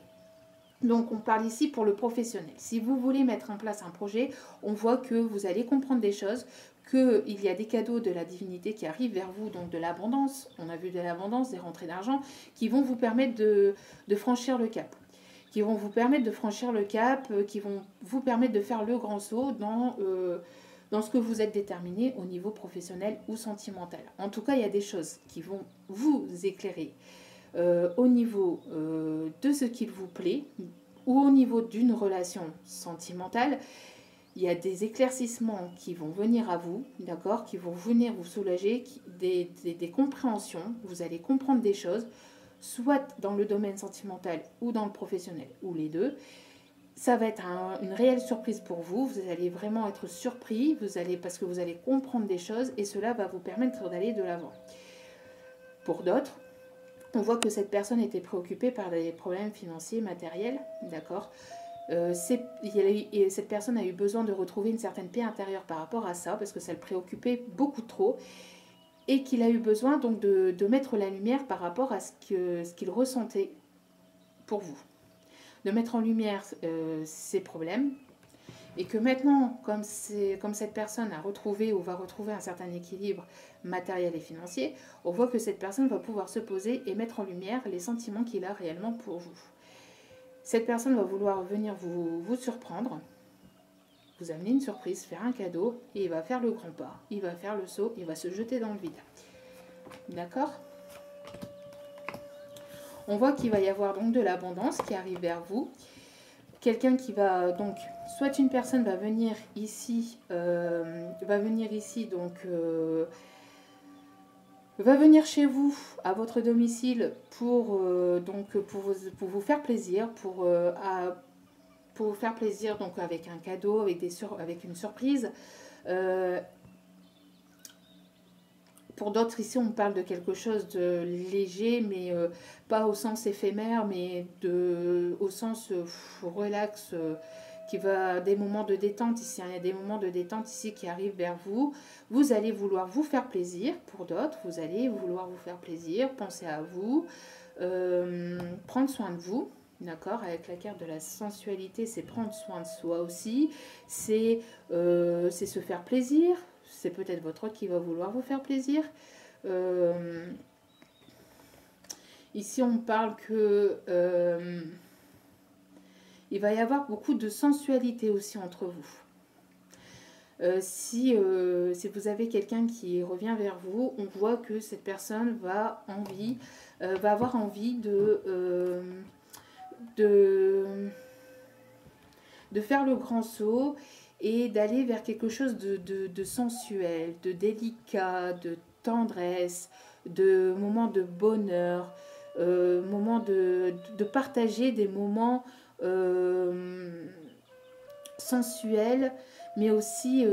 Speaker 1: Donc, on parle ici pour le professionnel. Si vous voulez mettre en place un projet, on voit que vous allez comprendre des choses, qu'il y a des cadeaux de la divinité qui arrivent vers vous, donc de l'abondance. On a vu de l'abondance, des rentrées d'argent, qui vont vous permettre de franchir le cap. Qui vont vous permettre de franchir le cap, qui vont vous permettre de faire le grand saut dans ce que vous êtes déterminé au niveau professionnel ou sentimental. En tout cas, il y a des choses qui vont vous éclairer au niveau de ce qu'il vous plaît ou au niveau d'une relation sentimentale. Il y a des éclaircissements qui vont venir à vous, d'accord, qui vont venir vous soulager, des compréhensions. Vous allez comprendre des choses, soit dans le domaine sentimental ou dans le professionnel, ou les deux. Ça va être une réelle surprise pour vous. Vous allez vraiment être surpris, parce que vous allez comprendre des choses et cela va vous permettre d'aller de l'avant. Pour d'autres, on voit que cette personne était préoccupée par des problèmes financiers, matériels, d'accord. Cette personne a eu besoin de retrouver une certaine paix intérieure par rapport à ça, parce que ça le préoccupait beaucoup trop, et qu'il a eu besoin donc de mettre la lumière par rapport à ce qu'il ressentait pour vous. De mettre en lumière ses problèmes, et que maintenant, comme cette personne a retrouvé ou va retrouver un certain équilibre matériel et financier, on voit que cette personne va pouvoir se poser et mettre en lumière les sentiments qu'il a réellement pour vous. Cette personne va vouloir venir vous surprendre, vous amener une surprise, faire un cadeau, et il va faire le grand pas, il va faire le saut, il va se jeter dans le vide. D'accord ? On voit qu'il va y avoir donc de l'abondance qui arrive vers vous. Quelqu'un qui va donc, soit une personne va venir ici, va venir chez vous, à votre domicile, pour vous faire plaisir, pour vous faire plaisir donc avec un cadeau, avec une surprise. Pour d'autres, ici, on parle de quelque chose de léger, mais pas au sens éphémère, mais au sens relax, qui va des moments de détente ici. Il y a des moments de détente ici qui arrivent vers vous. Vous allez vouloir vous faire plaisir. Pour d'autres, vous allez vouloir vous faire plaisir, penser à vous, prendre soin de vous. D'accord, avec la carte de la sensualité, c'est prendre soin de soi aussi. C'est se faire plaisir. C'est peut-être votre autre qui va vouloir vous faire plaisir. Ici, on parle que il va y avoir beaucoup de sensualité aussi entre vous. Si vous avez quelqu'un qui revient vers vous, on voit que cette personne va avoir envie de faire le grand saut et d'aller vers quelque chose de sensuel, de délicat, de tendresse, de moments de bonheur, moments de partager des moments sensuels, mais aussi,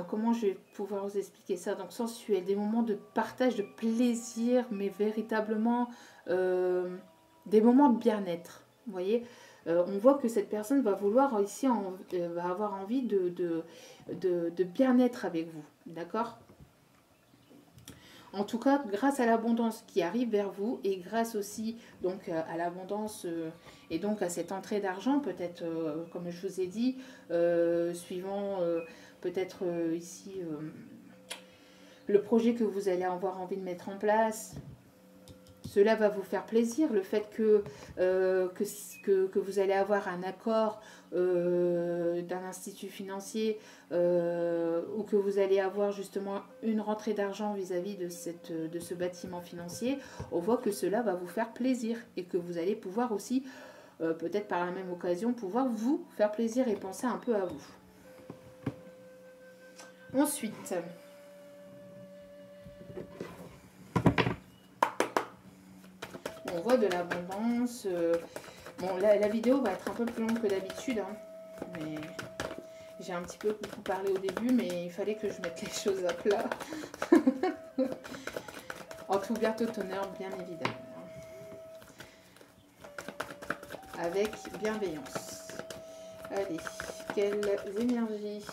Speaker 1: comment je vais pouvoir vous expliquer ça, donc sensuel, des moments de partage, de plaisir, mais véritablement des moments de bien-être, vous voyez. On voit que cette personne va vouloir ici, va avoir envie de bien-être avec vous, d'accord ? En tout cas, grâce à l'abondance qui arrive vers vous et grâce aussi donc à l'abondance et donc à cette entrée d'argent, peut-être comme je vous ai dit, suivant peut-être ici le projet que vous allez avoir envie de mettre en place. Cela va vous faire plaisir, le fait que vous allez avoir un accord d'un institut financier ou que vous allez avoir justement une rentrée d'argent vis-à-vis de ce bâtiment financier. On voit que cela va vous faire plaisir et que vous allez pouvoir aussi, peut-être par la même occasion, pouvoir vous faire plaisir et penser un peu à vous. Ensuite... on voit de l'abondance. Bon, la vidéo va être un peu plus longue que d'habitude, hein, mais j'ai un petit peu beaucoup parlé au début, mais il fallait que je mette les choses à plat. En tout ouverte honneur, bien évidemment. Avec bienveillance. Allez, quelles énergies.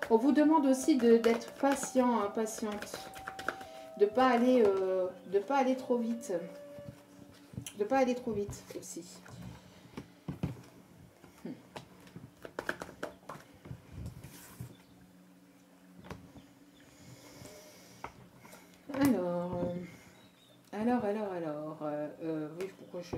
Speaker 1: On vous demande aussi d'être patient, hein, patiente. De ne pas aller trop vite. De ne pas aller trop vite aussi. Oui, pourquoi je...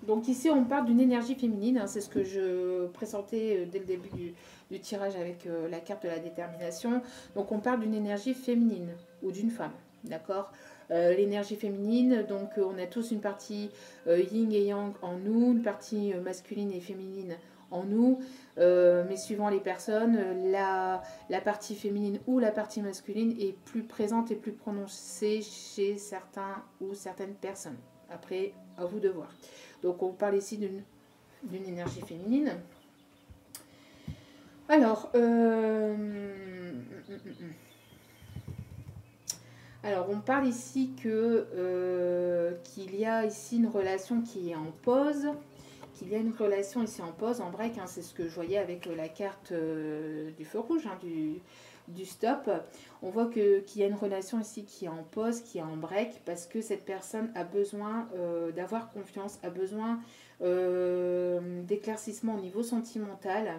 Speaker 1: Donc ici, on parle d'une énergie féminine, hein, c'est ce que je présentais dès le début du tirage avec la carte de la détermination. Donc on parle d'une énergie féminine ou d'une femme, d'accord. L'énergie féminine, donc on a tous une partie yin et yang en nous, une partie masculine et féminine en nous, mais suivant les personnes, la partie féminine ou la partie masculine est plus présente et plus prononcée chez certains ou certaines personnes. Après, à vous de voir. Donc on parle ici d'une énergie féminine. Alors, on parle ici qu'il y a ici une relation qui est en pause. Qu'il y a une relation ici en pause, en break, hein, c'est ce que je voyais avec la carte du feu rouge, hein, du stop. On voit qu'il y a une relation ici qui est en pause, qui est en break, parce que cette personne a besoin d'avoir confiance, a besoin d'éclaircissement au niveau sentimental,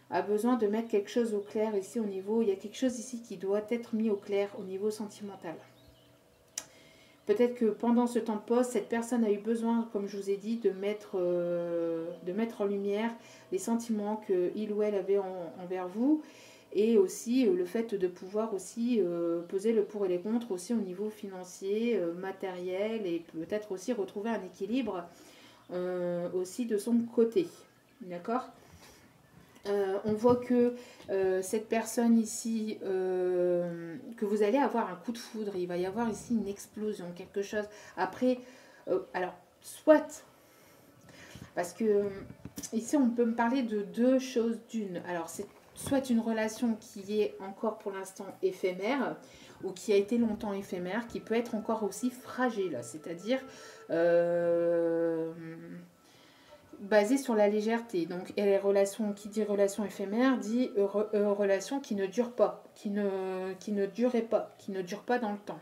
Speaker 1: a besoin de mettre quelque chose au clair ici au niveau, il y a quelque chose ici qui doit être mis au clair au niveau sentimental. Peut-être que pendant ce temps de pause, cette personne a eu besoin, comme je vous ai dit, de mettre en lumière les sentiments qu'il ou elle avait envers vous, et aussi le fait de pouvoir aussi peser le pour et les contre aussi au niveau financier, matériel, et peut-être aussi retrouver un équilibre aussi de son côté. D'accord ? On voit que cette personne ici, que vous allez avoir un coup de foudre, il va y avoir ici une explosion, quelque chose. Après, alors, soit, parce que ici on peut me parler de deux choses d'une. Alors, c'est soit une relation qui est encore pour l'instant éphémère, ou qui a été longtemps éphémère, qui peut être encore aussi fragile, c'est-à-dire basée sur la légèreté. Donc, et les relations, qui dit relation éphémère, dit relation qui ne dure pas, qui ne durait pas, qui ne dure pas dans le temps.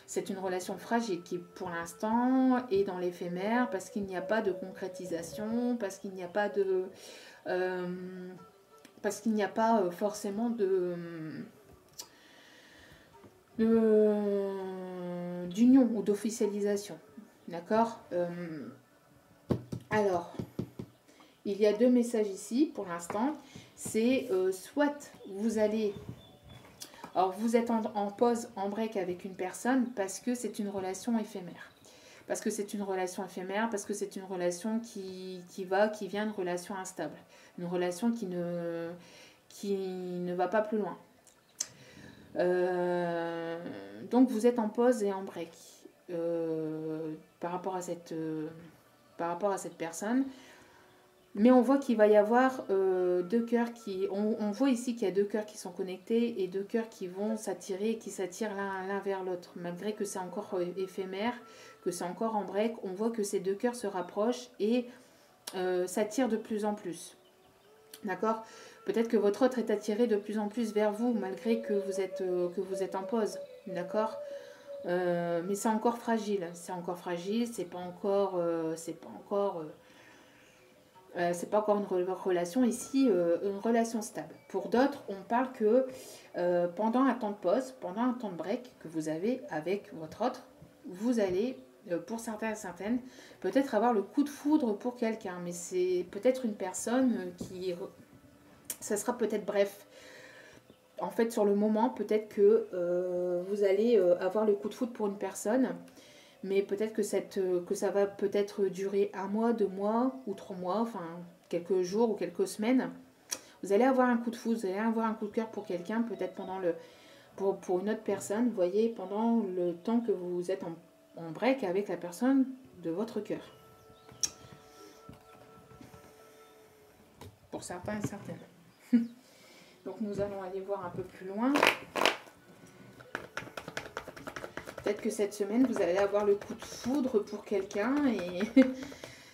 Speaker 1: C'est une relation fragile qui, pour l'instant, est dans l'éphémère parce qu'il n'y a pas de concrétisation, parce qu'il n'y a pas de... parce qu'il n'y a pas forcément d'union ou d'officialisation. D'accord. Alors, il y a deux messages ici pour l'instant. C'est soit vous allez... Alors, vous êtes en pause, en break avec une personne parce que c'est une relation éphémère. Parce que c'est une relation éphémère, parce que c'est une relation qui vient, une relation instable. Une relation qui ne va pas plus loin. Donc, vous êtes en pause et en break par rapport à cette personne. Mais on voit qu'il va y avoir deux cœurs qui... On voit ici qu'il y a deux cœurs qui sont connectés et deux cœurs qui vont s'attirer et qui s'attirent l'un vers l'autre. Malgré que c'est encore éphémère, que c'est encore en break, on voit que ces deux cœurs se rapprochent et s'attirent de plus en plus. D'accord ? Peut-être que votre autre est attiré de plus en plus vers vous, malgré que vous êtes en pause. D'accord ? Mais c'est encore fragile. C'est encore fragile, c'est pas encore une relation ici, une relation stable. Pour d'autres, on parle que pendant un temps de pause, pendant un temps de break que vous avez avec votre autre, vous allez, pour certains et certaines, peut-être avoir le coup de foudre pour quelqu'un. Mais c'est peut-être une personne qui... Ça sera peut-être bref. En fait, sur le moment, peut-être que vous allez avoir le coup de foudre pour une personne. Mais peut-être que ça va peut-être durer 1 mois, 2 mois ou 3 mois, enfin quelques jours ou quelques semaines. Vous allez avoir un coup de foudre, vous allez avoir un coup de cœur pour quelqu'un, peut-être pour une autre personne, vous voyez, pendant le temps que vous êtes en break avec la personne de votre cœur. Pour certains et certaines. Donc nous allons aller voir un peu plus loin. Peut-être que cette semaine, vous allez avoir le coup de foudre pour quelqu'un et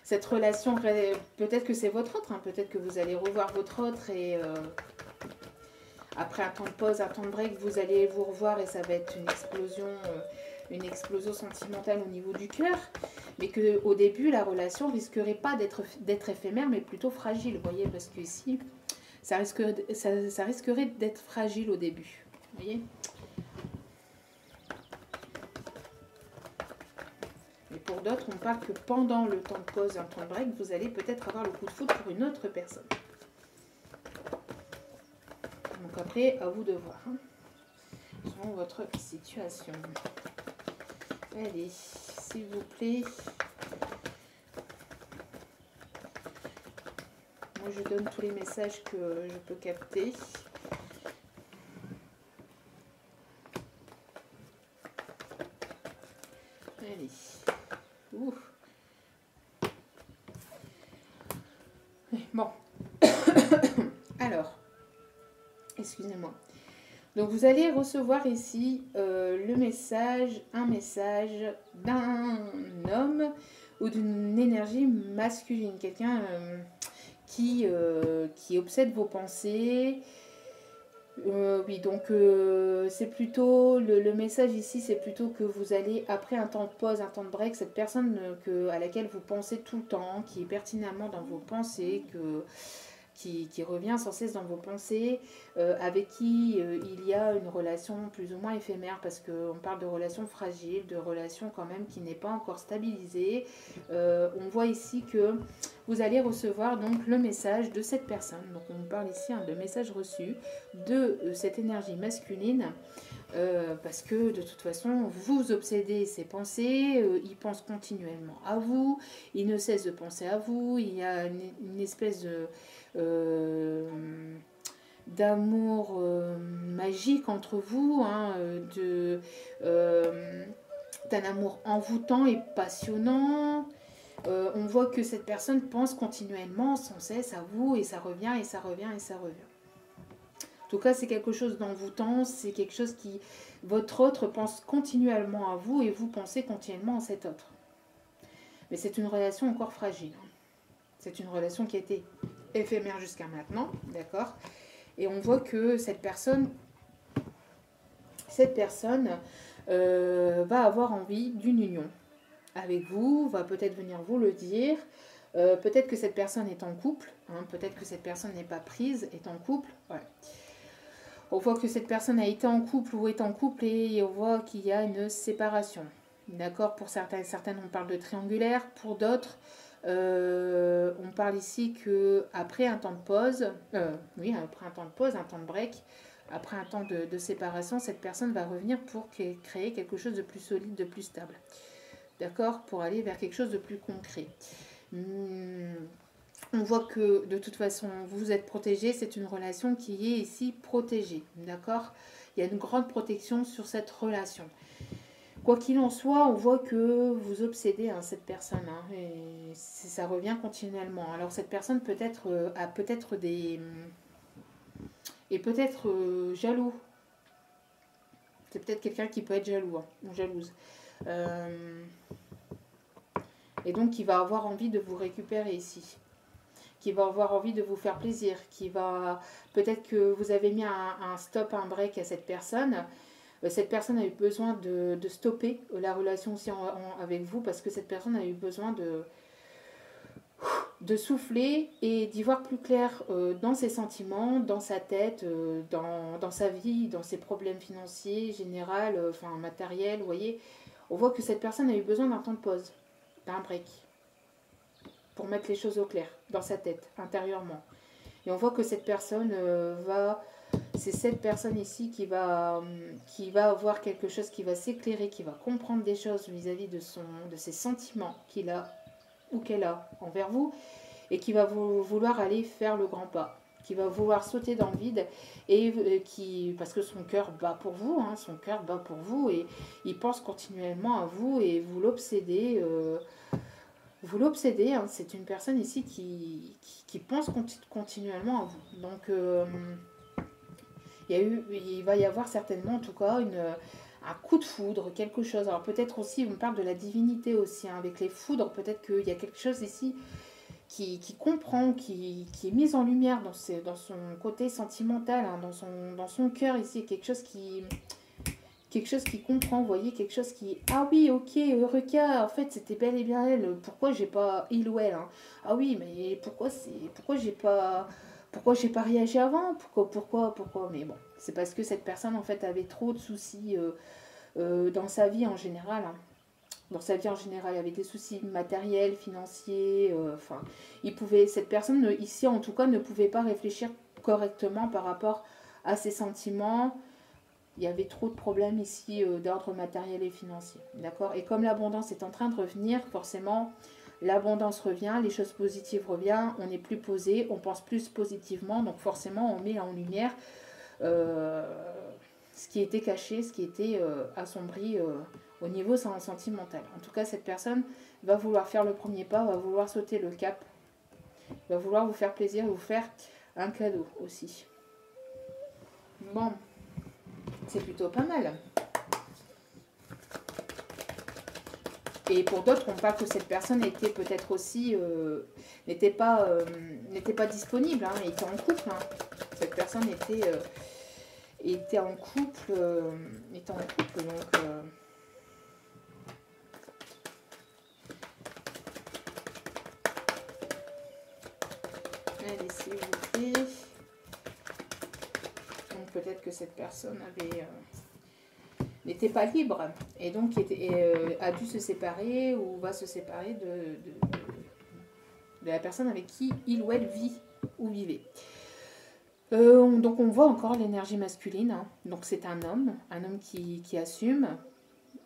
Speaker 1: cette relation, peut-être que c'est votre autre, hein, peut-être que vous allez revoir votre autre et après un temps de pause, un temps de break, vous allez vous revoir et ça va être une explosion une explosion sentimentale au niveau du cœur, mais qu'au début, la relation risquerait pas d'être éphémère, mais plutôt fragile, vous voyez, parce que ici, ça risquerait d'être fragile au début, vous voyez. Et pour d'autres, on parle que pendant le temps de pause, un temps de break, vous allez peut-être avoir le coup de foudre pour une autre personne. Donc après, à vous de voir, hein, selon votre situation. Allez, s'il vous plaît. Moi, je donne tous les messages que je peux capter. Allez. Ouh. Bon. Alors, excusez-moi. Donc, vous allez recevoir ici un message d'un homme ou d'une énergie masculine. Quelqu'un qui obsède vos pensées. Oui, donc c'est plutôt, le message ici, c'est plutôt que vous allez, après un temps de pause, un temps de break, cette personne à laquelle vous pensez tout le temps, qui est pertinemment dans vos pensées, qui revient sans cesse dans vos pensées, avec qui il y a une relation plus ou moins éphémère, parce qu'on parle de relation fragile, de relation quand même qui n'est pas encore stabilisée. On voit ici que vous allez recevoir donc le message de cette personne. Donc on parle ici de message reçu de cette énergie masculine. Parce que de toute façon, vous obsédez ses pensées, il pense continuellement à vous, il ne cesse de penser à vous, il y a une espèce d'amour magique entre vous, hein, d'un amour envoûtant et passionnant. On voit que cette personne pense continuellement, sans cesse à vous, et ça revient, et ça revient, et ça revient. En tout cas, c'est quelque chose d'envoûtant, c'est quelque chose qui... Votre autre pense continuellement à vous et vous pensez continuellement à cet autre. Mais c'est une relation encore fragile. C'est une relation qui a été éphémère jusqu'à maintenant, d'accord? Et on voit que cette personne va avoir envie d'une union avec vous, va peut-être venir vous le dire. Peut-être que cette personne est en couple, hein, peut-être que cette personne n'est pas prise, est en couple. Ouais. On voit que cette personne a été en couple ou est en couple et on voit qu'il y a une séparation. D'accord? Pour certaines, on parle de triangulaire. Pour d'autres, on parle ici qu'après un temps de pause, après un temps de pause, un temps de break, après un temps de séparation, cette personne va revenir pour créer quelque chose de plus solide, de plus stable. D'accord? Pour aller vers quelque chose de plus concret. On voit que de toute façon, vous êtes protégé, c'est une relation qui est ici protégée, d'accord? Il y a une grande protection sur cette relation. Quoi qu'il en soit, on voit que vous obsédez cette personne, hein, et ça revient continuellement. Alors cette personne peut-être a peut-être des... est peut-être jaloux. C'est peut-être quelqu'un qui peut être jaloux, hein, ou jalouse. Et donc qui va avoir envie de vous récupérer ici. Qui va avoir envie de vous faire plaisir, qui va... Peut-être que vous avez mis un stop, un break à cette personne. Cette personne a eu besoin de stopper la relation aussi avec vous, parce que cette personne a eu besoin de souffler et d'y voir plus clair dans ses sentiments, dans sa tête, dans sa vie, dans ses problèmes financiers, général, matériels, vous voyez. On voit que cette personne a eu besoin d'un temps de pause, d'un break, pour mettre les choses au clair dans sa tête, intérieurement. Et on voit que cette personne c'est cette personne ici qui va avoir quelque chose qui va s'éclairer, qui va comprendre des choses vis-à-vis de ses sentiments qu'il a ou qu'elle a envers vous, et qui va vouloir aller faire le grand pas, qui va vouloir sauter dans le vide, parce que son cœur bat pour vous, hein, son cœur bat pour vous, et il pense continuellement à vous, et vous l'obsédez. Hein, c'est une personne ici qui pense continuellement à vous. Donc, il va y avoir certainement, en tout cas, un coup de foudre, quelque chose. Alors peut-être aussi, on parle de la divinité aussi, hein, avec les foudres, peut-être qu'il y a quelque chose ici qui comprend, qui est mise en lumière dans son côté sentimental, hein, dans son cœur ici, quelque chose qui quelque chose qui comprend, vous voyez, quelque chose qui... Ah oui, ok, Eureka, en fait, c'était bel et bien elle. Pourquoi j'ai pas... Il ou elle, hein. Ah oui, mais Pourquoi j'ai pas réagi avant? Pourquoi? Mais bon, c'est parce que cette personne, en fait, avait trop de soucis dans sa vie en général, hein. Dans sa vie en général, il y avait des soucis matériels, financiers, enfin, cette personne, ici en tout cas, ne pouvait pas réfléchir correctement par rapport à ses sentiments. Il y avait trop de problèmes ici d'ordre matériel et financier. D'accord? Et comme l'abondance est en train de revenir, forcément, l'abondance revient, les choses positives reviennent, on est plus posé, on pense plus positivement, donc forcément, on met en lumière euh, ce qui était caché, ce qui était assombri au niveau sentimental. En tout cas, cette personne va vouloir faire le premier pas, va vouloir sauter le cap, va vouloir vous faire plaisir, vous faire un cadeau aussi. Bon, c'est plutôt pas mal. Et pour d'autres, on parle que cette personne était peut-être aussi n'était pas disponible, hein, était en couple. Hein. Cette personne était en couple, donc. Allez, s'il vous plaît. Donc peut-être que cette personne n'était pas libre et donc a dû se séparer ou va se séparer de la personne avec qui il ou elle vit ou vivait. Donc on voit encore l'énergie masculine, hein. Donc c'est un homme qui assume,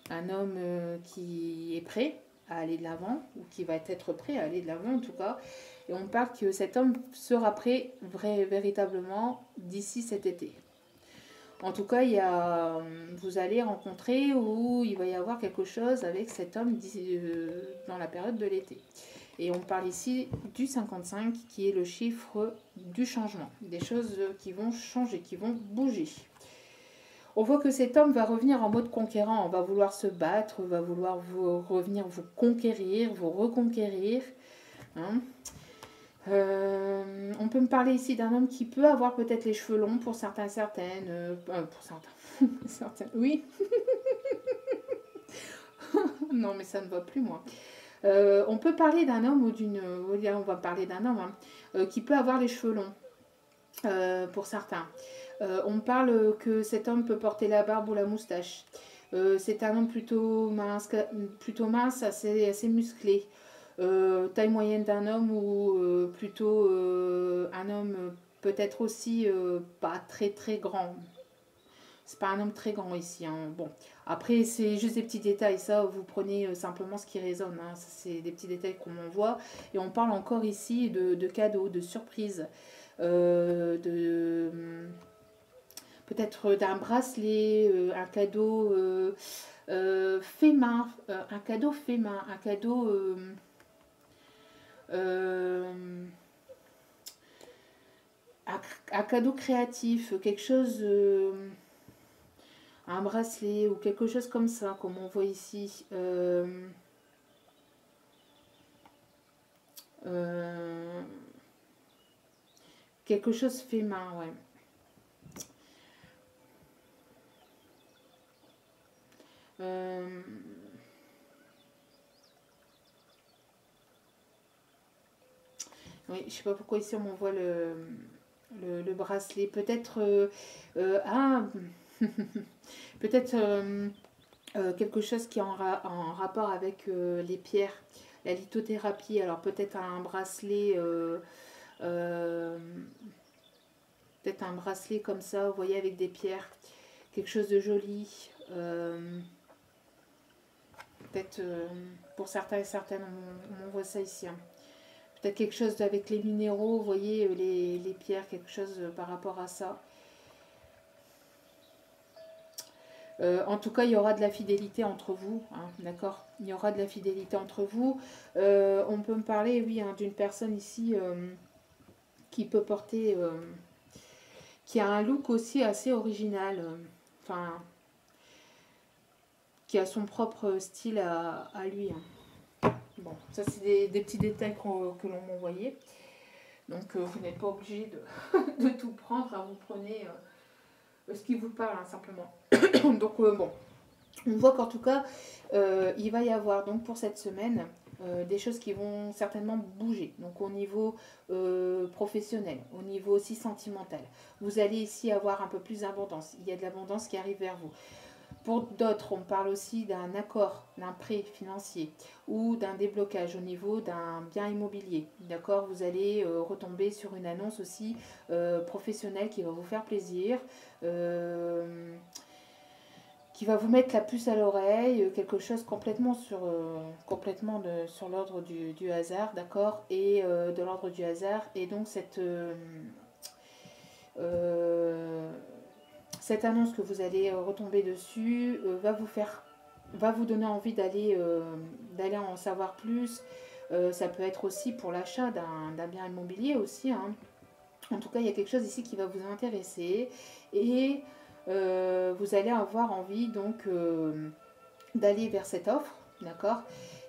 Speaker 1: un homme qui est prêt à aller de l'avant, ou qui va être prêt à aller de l'avant en tout cas. Et on parle que cet homme sera prêt véritablement d'ici cet été. En tout cas, vous allez rencontrer ou il va y avoir quelque chose avec cet homme dans la période de l'été. Et on parle ici du 55 qui est le chiffre du changement. Des choses qui vont changer, qui vont bouger. On voit que cet homme va revenir en mode conquérant, va vouloir se battre, va vouloir revenir vous conquérir, vous reconquérir. Hein. On peut me parler ici d'un homme qui peut avoir peut-être les cheveux longs pour certains, certaines. Pour certains. Certaines, oui. Non, mais ça ne va plus, moi. On peut parler d'un homme ou d'une... On va parler d'un homme qui peut avoir les cheveux longs, pour certains. On parle que cet homme peut porter la barbe ou la moustache. C'est un homme plutôt mince, assez musclé. Taille moyenne d'un homme ou plutôt un homme peut-être aussi pas très très grand. C'est pas un homme très grand ici. Hein. Bon, après c'est juste des petits détails. Ça, vous prenez simplement ce qui résonne. Hein. C'est des petits détails qu'on voit. Et on parle encore ici de cadeaux, de surprises, peut-être d'un bracelet, un cadeau fait main, un cadeau fait main, un cadeau un cadeau créatif, quelque chose, un bracelet ou quelque chose comme ça, comme on voit ici. Quelque chose fait main, ouais. Oui, je sais pas pourquoi ici on m'envoie le bracelet. Peut-être peut-être quelque chose qui est en rapport avec les pierres, la lithothérapie. Alors peut-être un bracelet, peut-être un bracelet comme ça, vous voyez, avec des pierres, quelque chose de joli. Peut-être pour certains et certaines, on voit ça ici. Hein. Peut-être quelque chose avec les minéraux, vous voyez, les pierres, quelque chose par rapport à ça. En tout cas, il y aura de la fidélité entre vous, hein, d'accord? Il y aura de la fidélité entre vous. On peut me parler, oui, hein, d'une personne ici qui peut porter, qui a un look aussi assez original, enfin, qui a son propre style à lui. Hein. Bon, ça c'est des petits détails que l'on m'envoyait. Donc vous n'êtes pas obligé de tout prendre, hein, vous prenez ce qui vous parle, hein, simplement. Donc, bon, on voit qu'en tout cas, il va y avoir, donc, pour cette semaine, des choses qui vont certainement bouger. Donc, au niveau professionnel, au niveau aussi sentimental. Vous allez ici avoir un peu plus d'abondance. Il y a de l'abondance qui arrive vers vous. Pour d'autres, on parle aussi d'un accord, d'un prêt financier ou d'un déblocage au niveau d'un bien immobilier. D'accord? Vous allez retomber sur une annonce aussi professionnelle qui va vous faire plaisir, qui va vous mettre la puce à l'oreille, quelque chose sur l'ordre du hasard, d'accord? Et de l'ordre du hasard. Et donc euh, cette annonce que vous allez retomber dessus va vous donner envie d'aller en savoir plus. Ça peut être aussi pour l'achat d'un bien immobilier aussi, hein. En tout cas, il y a quelque chose ici qui va vous intéresser et vous allez avoir envie donc d'aller vers cette offre, d'accord?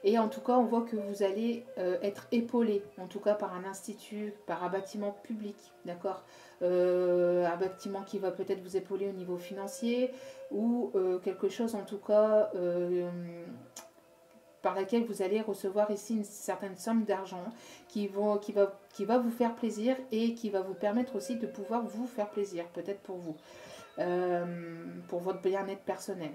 Speaker 1: Et en tout cas, on voit que vous allez être épaulé, en tout cas par un institut, par un bâtiment public, d'accord? Un bâtiment qui va peut-être vous épauler au niveau financier ou quelque chose en tout cas par laquelle vous allez recevoir ici une certaine somme d'argent qui va vous faire plaisir et qui va vous permettre aussi de pouvoir vous faire plaisir, peut-être pour votre bien-être personnel.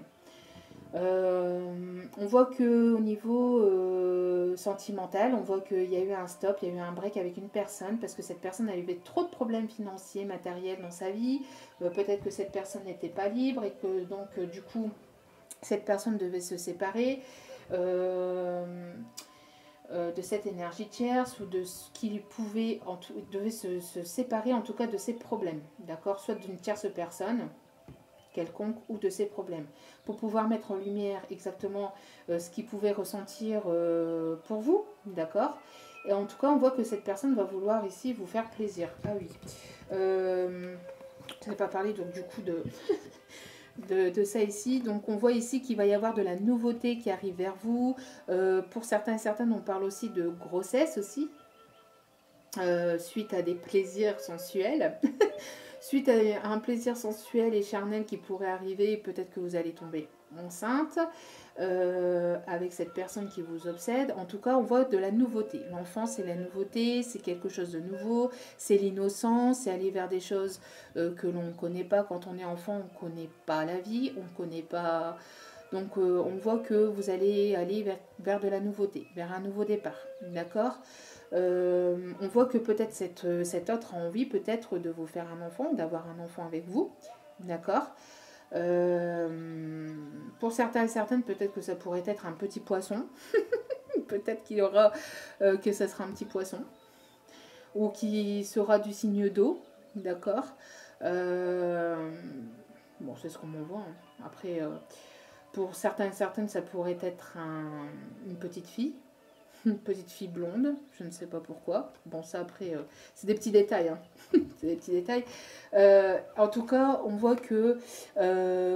Speaker 1: On voit que au niveau sentimental, on voit qu'il y a eu un stop, il y a eu un break avec une personne parce que cette personne a eu trop de problèmes financiers, matériels dans sa vie. Peut-être que cette personne n'était pas libre et que donc du coup cette personne devait se séparer de cette énergie tierce ou de ce qu'il devait se séparer en tout cas de ses problèmes, d'accord, soit d'une tierce personne quelconque ou de ses problèmes, pour pouvoir mettre en lumière exactement ce qu'il pouvait ressentir pour vous, d'accord. Et en tout cas, on voit que cette personne va vouloir ici vous faire plaisir. Ah oui. Je n'ai pas parlé donc du coup de ça ici. Donc on voit ici qu'il va y avoir de la nouveauté qui arrive vers vous. Pour certains et certaines, on parle aussi de grossesse aussi, suite à des plaisirs sensuels. Suite à un plaisir sensuel et charnel qui pourrait arriver, peut-être que vous allez tomber enceinte avec cette personne qui vous obsède. En tout cas, on voit de la nouveauté. L'enfant, c'est la nouveauté, c'est quelque chose de nouveau, c'est l'innocence, c'est aller vers des choses que l'on ne connaît pas. Quand on est enfant, on ne connaît pas la vie, on ne connaît pas... Donc, on voit que vous allez aller vers de la nouveauté, vers un nouveau départ. D'accord ? On voit que peut-être cette autre a envie peut-être de vous faire un enfant, d'avoir un enfant avec vous. D'accord ? Pour certains et certaines, peut-être que ça pourrait être un petit poisson. Peut-être qu'il y aura que ça sera un petit poisson. Ou qui sera du signe d'eau. D'accord ? Bon, c'est ce qu'on m'envoie. Hein. Après, pour certains et certaines, ça pourrait être une petite fille. Une petite fille blonde, je ne sais pas pourquoi. Bon, ça après, c'est des petits détails. Hein. C'est des petits détails. En tout cas, on voit que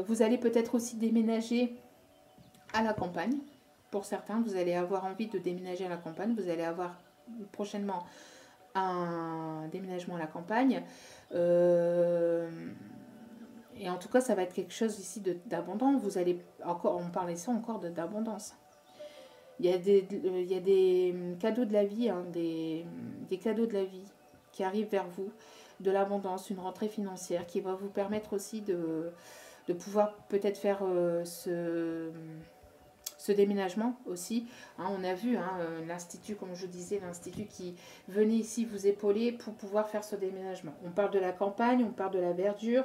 Speaker 1: vous allez peut-être aussi déménager à la campagne. Pour certains, vous allez avoir envie de déménager à la campagne. Vous allez avoir prochainement un déménagement à la campagne. Et en tout cas, ça va être quelque chose ici d'abondant. Vous allez encore, on parle ici encore d'abondance. Il y a des cadeaux de la vie, hein, des cadeaux de la vie qui arrivent vers vous, de l'abondance, une rentrée financière qui va vous permettre aussi de pouvoir peut-être faire ce déménagement aussi. Hein, on a vu hein, l'institut, comme je disais, l'institut qui venait ici vous épauler pour pouvoir faire ce déménagement. On parle de la campagne, on parle de la verdure,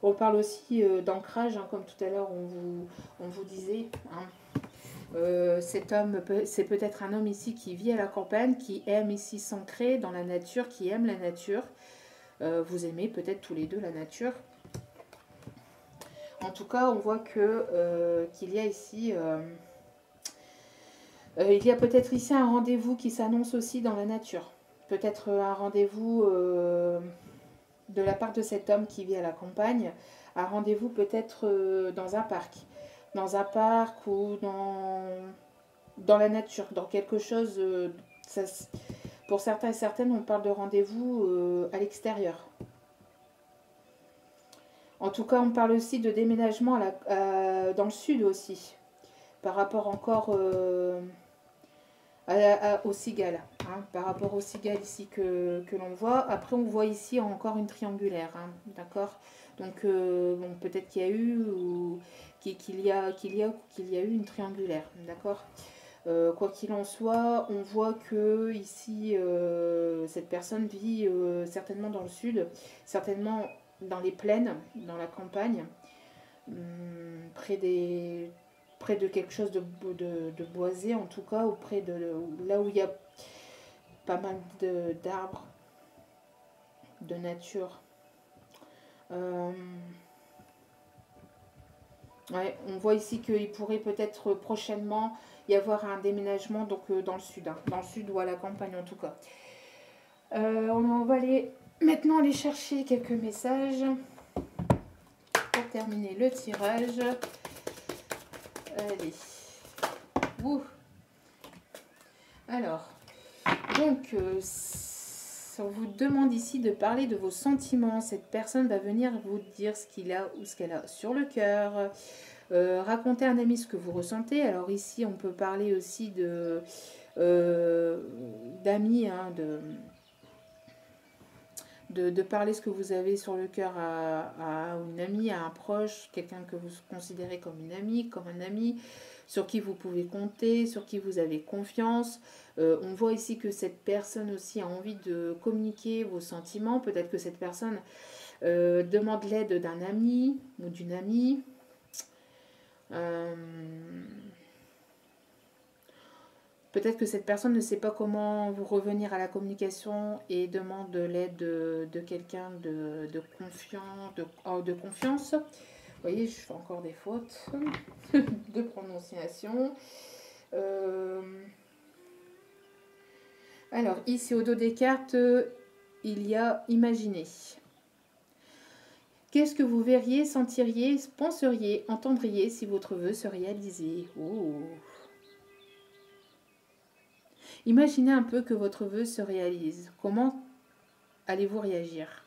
Speaker 1: on parle aussi d'ancrage, hein, comme tout à l'heure on vous disait. Hein. Cet homme, c'est peut-être un homme ici qui vit à la campagne, qui aime ici s'ancrer dans la nature, qui aime la nature. Vous aimez peut-être tous les deux la nature. En tout cas, on voit qu'il y a ici... il y a peut-être ici un rendez-vous qui s'annonce aussi dans la nature. Peut-être un rendez-vous de la part de cet homme qui vit à la campagne. Un rendez-vous peut-être dans un parc. Dans un parc ou dans la nature, dans quelque chose... pour certains et certaines, on parle de rendez-vous à l'extérieur. En tout cas, on parle aussi de déménagement dans le sud aussi, par rapport encore aux cigales, hein, par rapport aux cigales ici que l'on voit. Après, on voit ici encore une triangulaire, hein, d'accord. Donc, bon, peut-être qu'il y a eu ou qu'il y a eu une triangulaire, d'accord. Quoi qu'il en soit, on voit que ici, cette personne vit certainement dans le sud, certainement dans les plaines, dans la campagne, près de quelque chose de boisé en tout cas, auprès de là où il y a pas mal d'arbres, de nature. Ouais, on voit ici qu'il pourrait peut-être prochainement y avoir un déménagement donc dans le sud, hein, dans le sud ou à la campagne en tout cas. On va maintenant aller chercher quelques messages pour terminer le tirage. Allez. Ouh. Alors, donc, on vous demande ici de parler de vos sentiments. Cette personne va venir vous dire ce qu'il a ou ce qu'elle a sur le cœur. Racontez à un ami ce que vous ressentez. Alors ici, on peut parler aussi d'amis, hein, de parler ce que vous avez sur le cœur à une amie, à un proche, quelqu'un que vous considérez comme une amie, comme un ami, sur qui vous pouvez compter, sur qui vous avez confiance. On voit ici que cette personne aussi a envie de communiquer vos sentiments. Peut-être que cette personne demande l'aide d'un ami ou d'une amie. Peut-être que cette personne ne sait pas comment vous revenir à la communication et demande l'aide de quelqu'un de confiance. Vous voyez, je fais encore des fautes de prononciation. Alors, ici au dos des cartes, il y a imaginer. Qu'est-ce que vous verriez, sentiriez, penseriez, entendriez si votre vœu se réalisait? Oh. Imaginez un peu que votre vœu se réalise. Comment allez-vous réagir?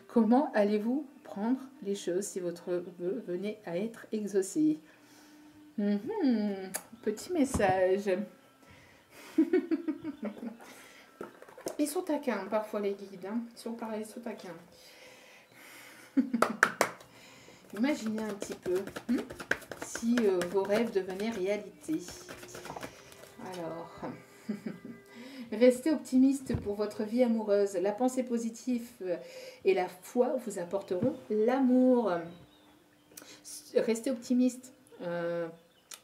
Speaker 1: Comment allez-vous prendre les choses si votre vœu venait à être exaucé? Petit message. Ils sont taquins parfois les guides. Hein. Ils sont taquins. Imaginez un petit peu si vos rêves devenaient réalité. Alors, restez optimiste pour votre vie amoureuse. La pensée positive et la foi vous apporteront l'amour. Restez optimiste.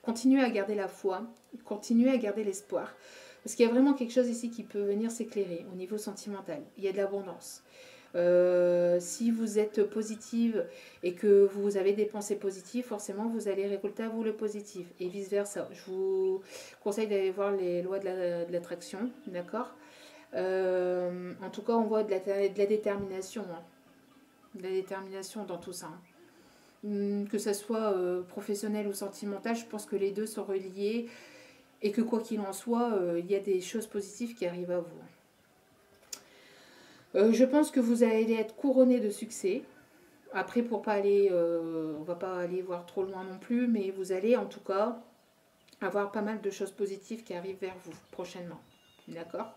Speaker 1: Continuez à garder la foi. Continuez à garder l'espoir. Parce qu'il y a vraiment quelque chose ici qui peut venir s'éclairer au niveau sentimental. Il y a de l'abondance. Si vous êtes positive et que vous avez des pensées positives, forcément vous allez récolter à vous le positif et vice versa. Je vous conseille d'aller voir les lois de l'attraction, d'accord. En tout cas, on voit de la détermination, hein. De la détermination dans tout ça, hein. Que ce soit professionnel ou sentimental, je pense que les deux sont reliés et que quoi qu'il en soit, il y a des choses positives qui arrivent à vous. Je pense que vous allez être couronné de succès. Après, pour pas aller, on va pas aller voir trop loin non plus, mais vous allez en tout cas avoir pas mal de choses positives qui arrivent vers vous prochainement. D'accord?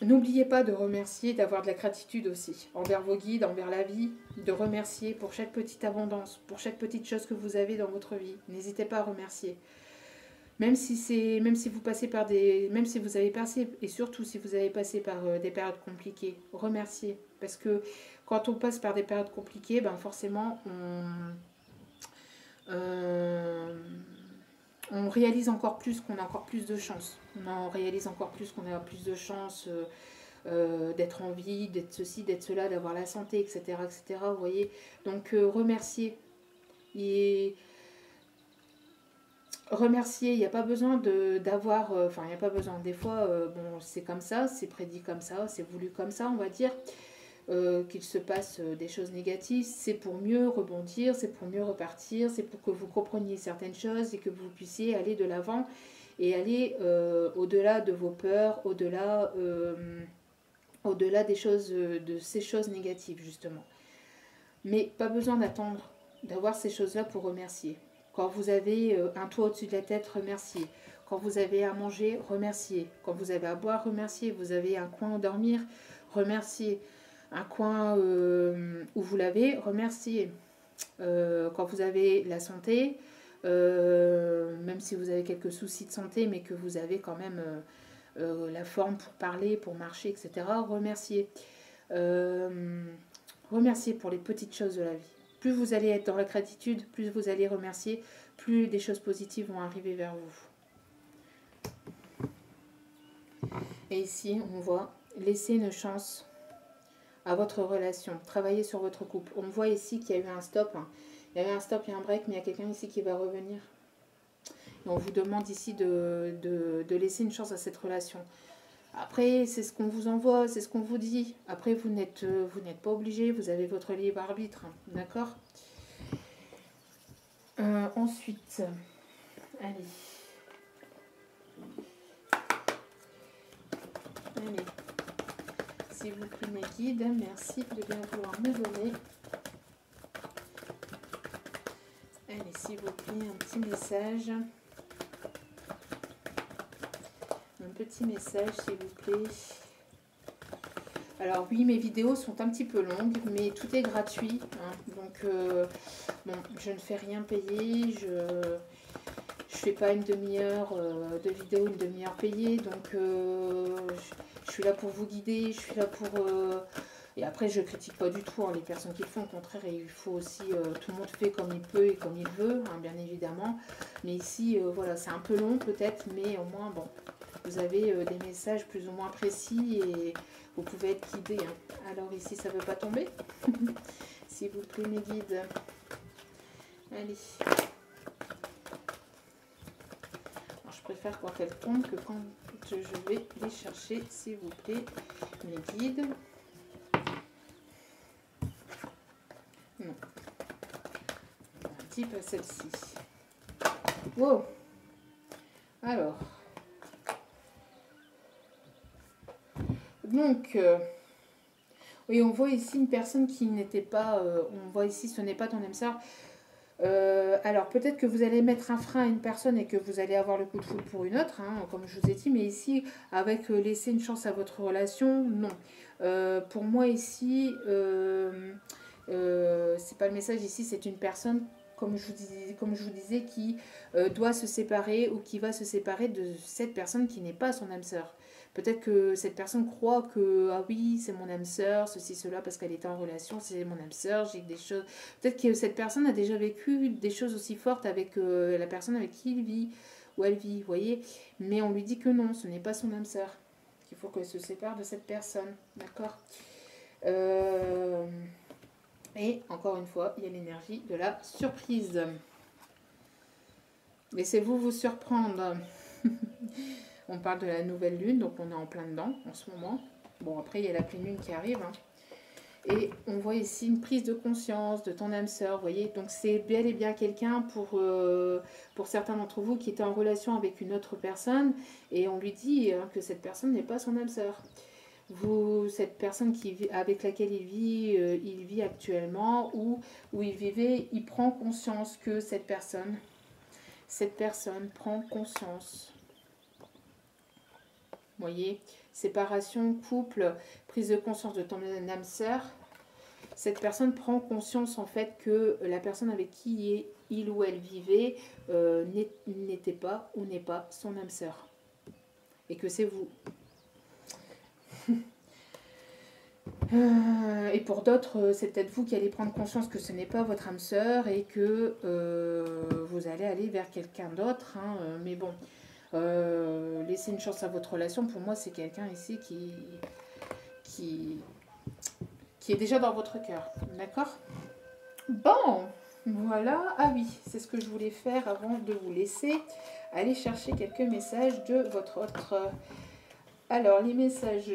Speaker 1: N'oubliez pas de remercier, d'avoir de la gratitude aussi envers vos guides, envers la vie, de remercier pour chaque petite abondance, pour chaque petite chose que vous avez dans votre vie. N'hésitez pas à remercier. Même si vous passez par même si vous avez passé, et surtout si vous avez passé par des périodes compliquées, remerciez. Parce que quand on passe par des périodes compliquées, ben forcément on réalise encore plus qu'on a encore plus de chance. On réalise encore plus qu'on a plus de chance d'être en vie, d'être ceci, d'être cela, d'avoir la santé, etc. etc. Vous voyez. Donc remerciez. Et remercier, il n'y a pas besoin d'avoir, il n'y a pas besoin, des fois, bon, c'est comme ça, c'est prédit comme ça, c'est voulu comme ça, on va dire, qu'il se passe des choses négatives, c'est pour mieux rebondir, c'est pour mieux repartir, c'est pour que vous compreniez certaines choses et que vous puissiez aller de l'avant et aller au-delà de vos peurs, au-delà au-delà des choses, de ces choses négatives, justement. Mais pas besoin d'attendre d'avoir ces choses-là pour remercier. Quand vous avez un toit au-dessus de la tête, remerciez. Quand vous avez à manger, remerciez. Quand vous avez à boire, remerciez. Vous avez un coin où dormir, remerciez. Un coin où vous l'avez, remerciez. Quand vous avez la santé, même si vous avez quelques soucis de santé, mais que vous avez quand même la forme pour parler, pour marcher, etc., remerciez. Remerciez pour les petites choses de la vie. Plus vous allez être dans la gratitude, plus vous allez remercier, plus des choses positives vont arriver vers vous. Et ici, on voit laisser une chance à votre relation, travailler sur votre couple. On voit ici qu'il y a eu un stop. Hein. Il y a eu un stop et un break, mais il y a quelqu'un ici qui va revenir. Et on vous demande ici de laisser une chance à cette relation. Après, c'est ce qu'on vous envoie, c'est ce qu'on vous dit. Après, vous n'êtes pas obligé, vous avez votre libre arbitre. Hein, d'accord. Ensuite, allez. Allez. S'il vous plaît, mes guides, merci de bien vouloir me donner. Allez, s'il vous plaît, un petit message. Un petit message, s'il vous plaît. Alors oui, mes vidéos sont un petit peu longues, mais tout est gratuit. Hein, donc, bon, je ne fais rien payer. Je fais pas une demi-heure de vidéo, une demi-heure payée. Donc, je suis là pour vous guider. Je suis là pour... Et après, je critique pas du tout hein, les personnes qui le font. Au contraire, il faut aussi... tout le monde fait comme il peut et comme il veut, hein, bien évidemment. Mais ici, voilà, c'est un peu long peut-être, mais au moins, bon... Vous avez des messages plus ou moins précis et vous pouvez être guidé. Hein. Alors ici, ça ne veut pas tomber. S'il vous plaît, mes guides. Allez. Alors, je préfère quand elles tombent que quand je vais les chercher, s'il vous plaît, mes guides. Non. Un petit peu celle-ci. Wow. Alors... Donc, oui, on voit ici une personne qui n'était pas... on voit ici, ce n'est pas ton âme sœur. Alors, peut-être que vous allez mettre un frein à une personne et que vous allez avoir le coup de foudre pour une autre, hein, comme je vous ai dit. Mais ici, avec laisser une chance à votre relation, non. Pour moi, ici, c'est pas le message ici, c'est une personne... Comme je vous disais, qui doit se séparer ou qui va se séparer de cette personne qui n'est pas son âme sœur. Peut-être que cette personne croit que, ah oui, c'est mon âme sœur, ceci, cela, parce qu'elle était en relation, c'est mon âme sœur, j'ai des choses... Peut-être que cette personne a déjà vécu des choses aussi fortes avec la personne avec qui il vit, ou elle vit, vous voyez. Mais on lui dit que non, ce n'est pas son âme sœur, qu'il faut qu'elle se sépare de cette personne, d'accord. Et encore une fois, il y a l'énergie de la surprise. Laissez-vous vous surprendre. On parle de la nouvelle lune, donc on est en plein dedans en ce moment. Bon, après, il y a la pleine lune qui arrive. Hein. Et on voit ici une prise de conscience de ton âme sœur, vous voyez. Donc, c'est bel et bien quelqu'un pour certains d'entre vous qui était en relation avec une autre personne. Et on lui dit hein, que cette personne n'est pas son âme sœur. Cette personne avec laquelle il vit actuellement, ou où il vivait, il prend conscience que cette personne prend conscience. Vous voyez, séparation, couple, prise de conscience de ton âme sœur. Cette personne prend conscience en fait que la personne avec qui il ou elle vivait n'était pas ou n'est pas son âme sœur. Et que c'est vous. Et pour d'autres, c'est peut-être vous qui allez prendre conscience que ce n'est pas votre âme sœur et que vous allez aller vers quelqu'un d'autre. Hein, mais bon, laissez une chance à votre relation. Pour moi, c'est quelqu'un ici qui est déjà dans votre cœur. D'accord? Bon, voilà. Ah oui, c'est ce que je voulais faire avant de vous laisser. Aller chercher quelques messages de votre autre... Alors, les messages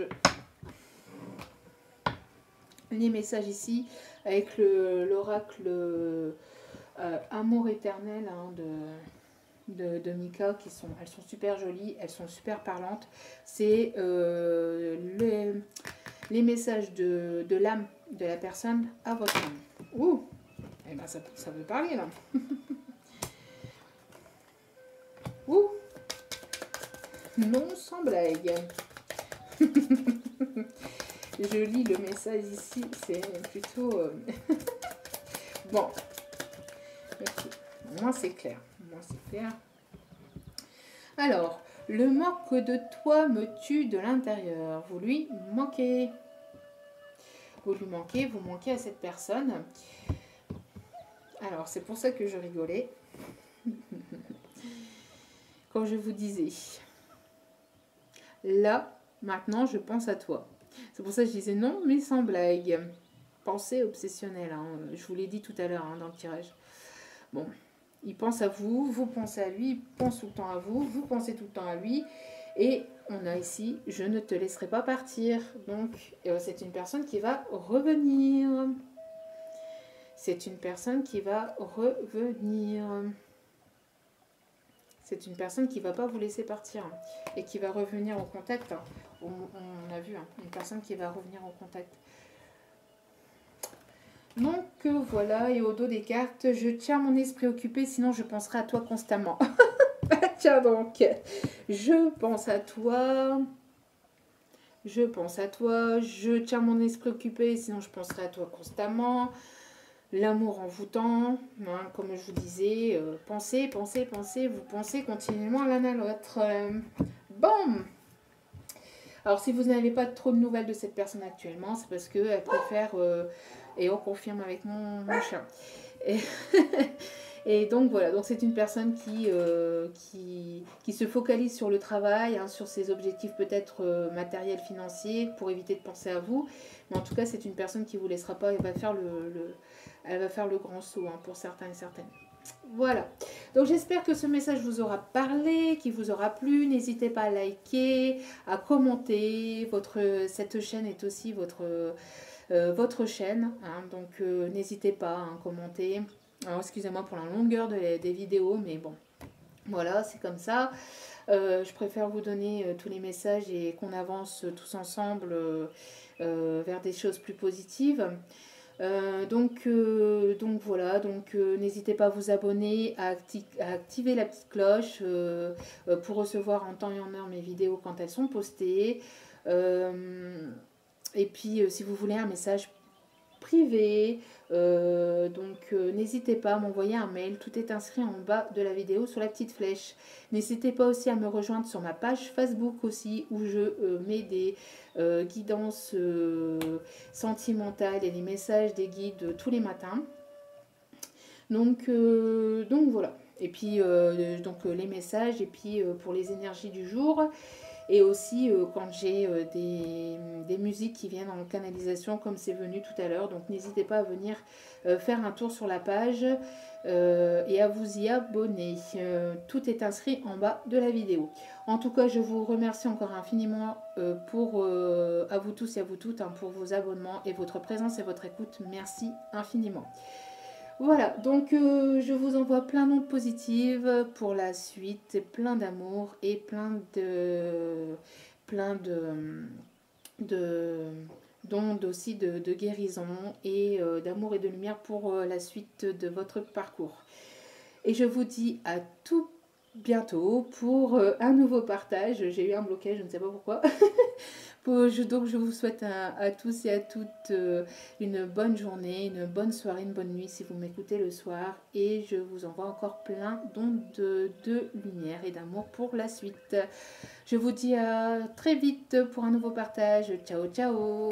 Speaker 1: ici avec l'oracle Amour éternel hein, de Mika, elles sont super jolies, elles sont super parlantes. C'est les messages de l'âme de la personne à votre âme. Ouh, eh ben ça veut parler là. Ouh, non sans blague. Je lis le message ici, c'est plutôt... Bon, ok, moi c'est clair. Moi c'est clair. Alors, le manque de toi me tue de l'intérieur. Vous lui manquez. Vous lui manquez, vous manquez à cette personne. Alors, c'est pour ça que je rigolais. Quand je vous disais, là, maintenant, je pense à toi. C'est pour ça que je disais non, mais sans blague. Pensée obsessionnelle, hein. Je vous l'ai dit tout à l'heure hein, dans le tirage. Bon, il pense à vous, vous pensez à lui, il pense tout le temps à vous, vous pensez tout le temps à lui. Et on a ici, je ne te laisserai pas partir. Donc, c'est une personne qui va revenir. C'est une personne qui va revenir. C'est une personne qui ne va pas vous laisser partir hein, et qui va revenir au contact. Hein. On a vu, hein, une personne qui va revenir au contact. Donc voilà, et au dos des cartes, je tiens mon esprit occupé, sinon je penserai à toi constamment. Tiens donc, je pense à toi. Je pense à toi, je tiens mon esprit occupé, sinon je penserai à toi constamment. L'amour envoûtant, hein, comme je vous disais, pensez, pensez, pensez, vous pensez continuellement l'un à l'autre. Bon. Alors si vous n'avez pas trop de nouvelles de cette personne actuellement, c'est parce qu'elle préfère, et on confirme avec mon chien. Et donc voilà, donc c'est une personne qui se focalise sur le travail, hein, sur ses objectifs peut-être matériels, financiers, pour éviter de penser à vous. Mais en tout cas, c'est une personne qui ne vous laissera pas, elle va faire le grand saut hein, pour certains et certaines. Voilà, donc j'espère que ce message vous aura parlé, qu'il vous aura plu. N'hésitez pas à liker, à commenter. Cette chaîne est aussi votre chaîne, hein, donc n'hésitez pas à commenter. Alors excusez-moi pour la longueur des vidéos, mais bon, voilà, c'est comme ça. Je préfère vous donner tous les messages et qu'on avance tous ensemble vers des choses plus positives. Donc voilà, donc n'hésitez pas à vous abonner, à activer la petite cloche pour recevoir en temps et en heure mes vidéos quand elles sont postées. Et puis si vous voulez un message privé, n'hésitez pas à m'envoyer un mail, tout est inscrit en bas de la vidéo sur la petite flèche. N'hésitez pas aussi à me rejoindre sur ma page Facebook aussi, où je mets des guidances sentimentales et des messages des guides tous les matins. Donc voilà, et puis les messages, et puis pour les énergies du jour. Et aussi quand j'ai des musiques qui viennent en canalisation comme c'est venu tout à l'heure. Donc n'hésitez pas à venir faire un tour sur la page et à vous y abonner. Tout est inscrit en bas de la vidéo. En tout cas, je vous remercie encore infiniment à vous tous et à vous toutes hein, pour vos abonnements et votre présence et votre écoute. Merci infiniment. Voilà, donc je vous envoie plein d'ondes positives pour la suite, plein d'amour et plein d'ondes aussi de guérison et d'amour et de lumière pour la suite de votre parcours. Et je vous dis à tout bientôt pour un nouveau partage. J'ai eu un blocage, je ne sais pas pourquoi. Donc je vous souhaite à tous et à toutes une bonne journée, une bonne soirée, une bonne nuit si vous m'écoutez le soir. Et je vous envoie encore plein d'ondes de lumière et d'amour pour la suite. Je vous dis à très vite pour un nouveau partage. Ciao, ciao!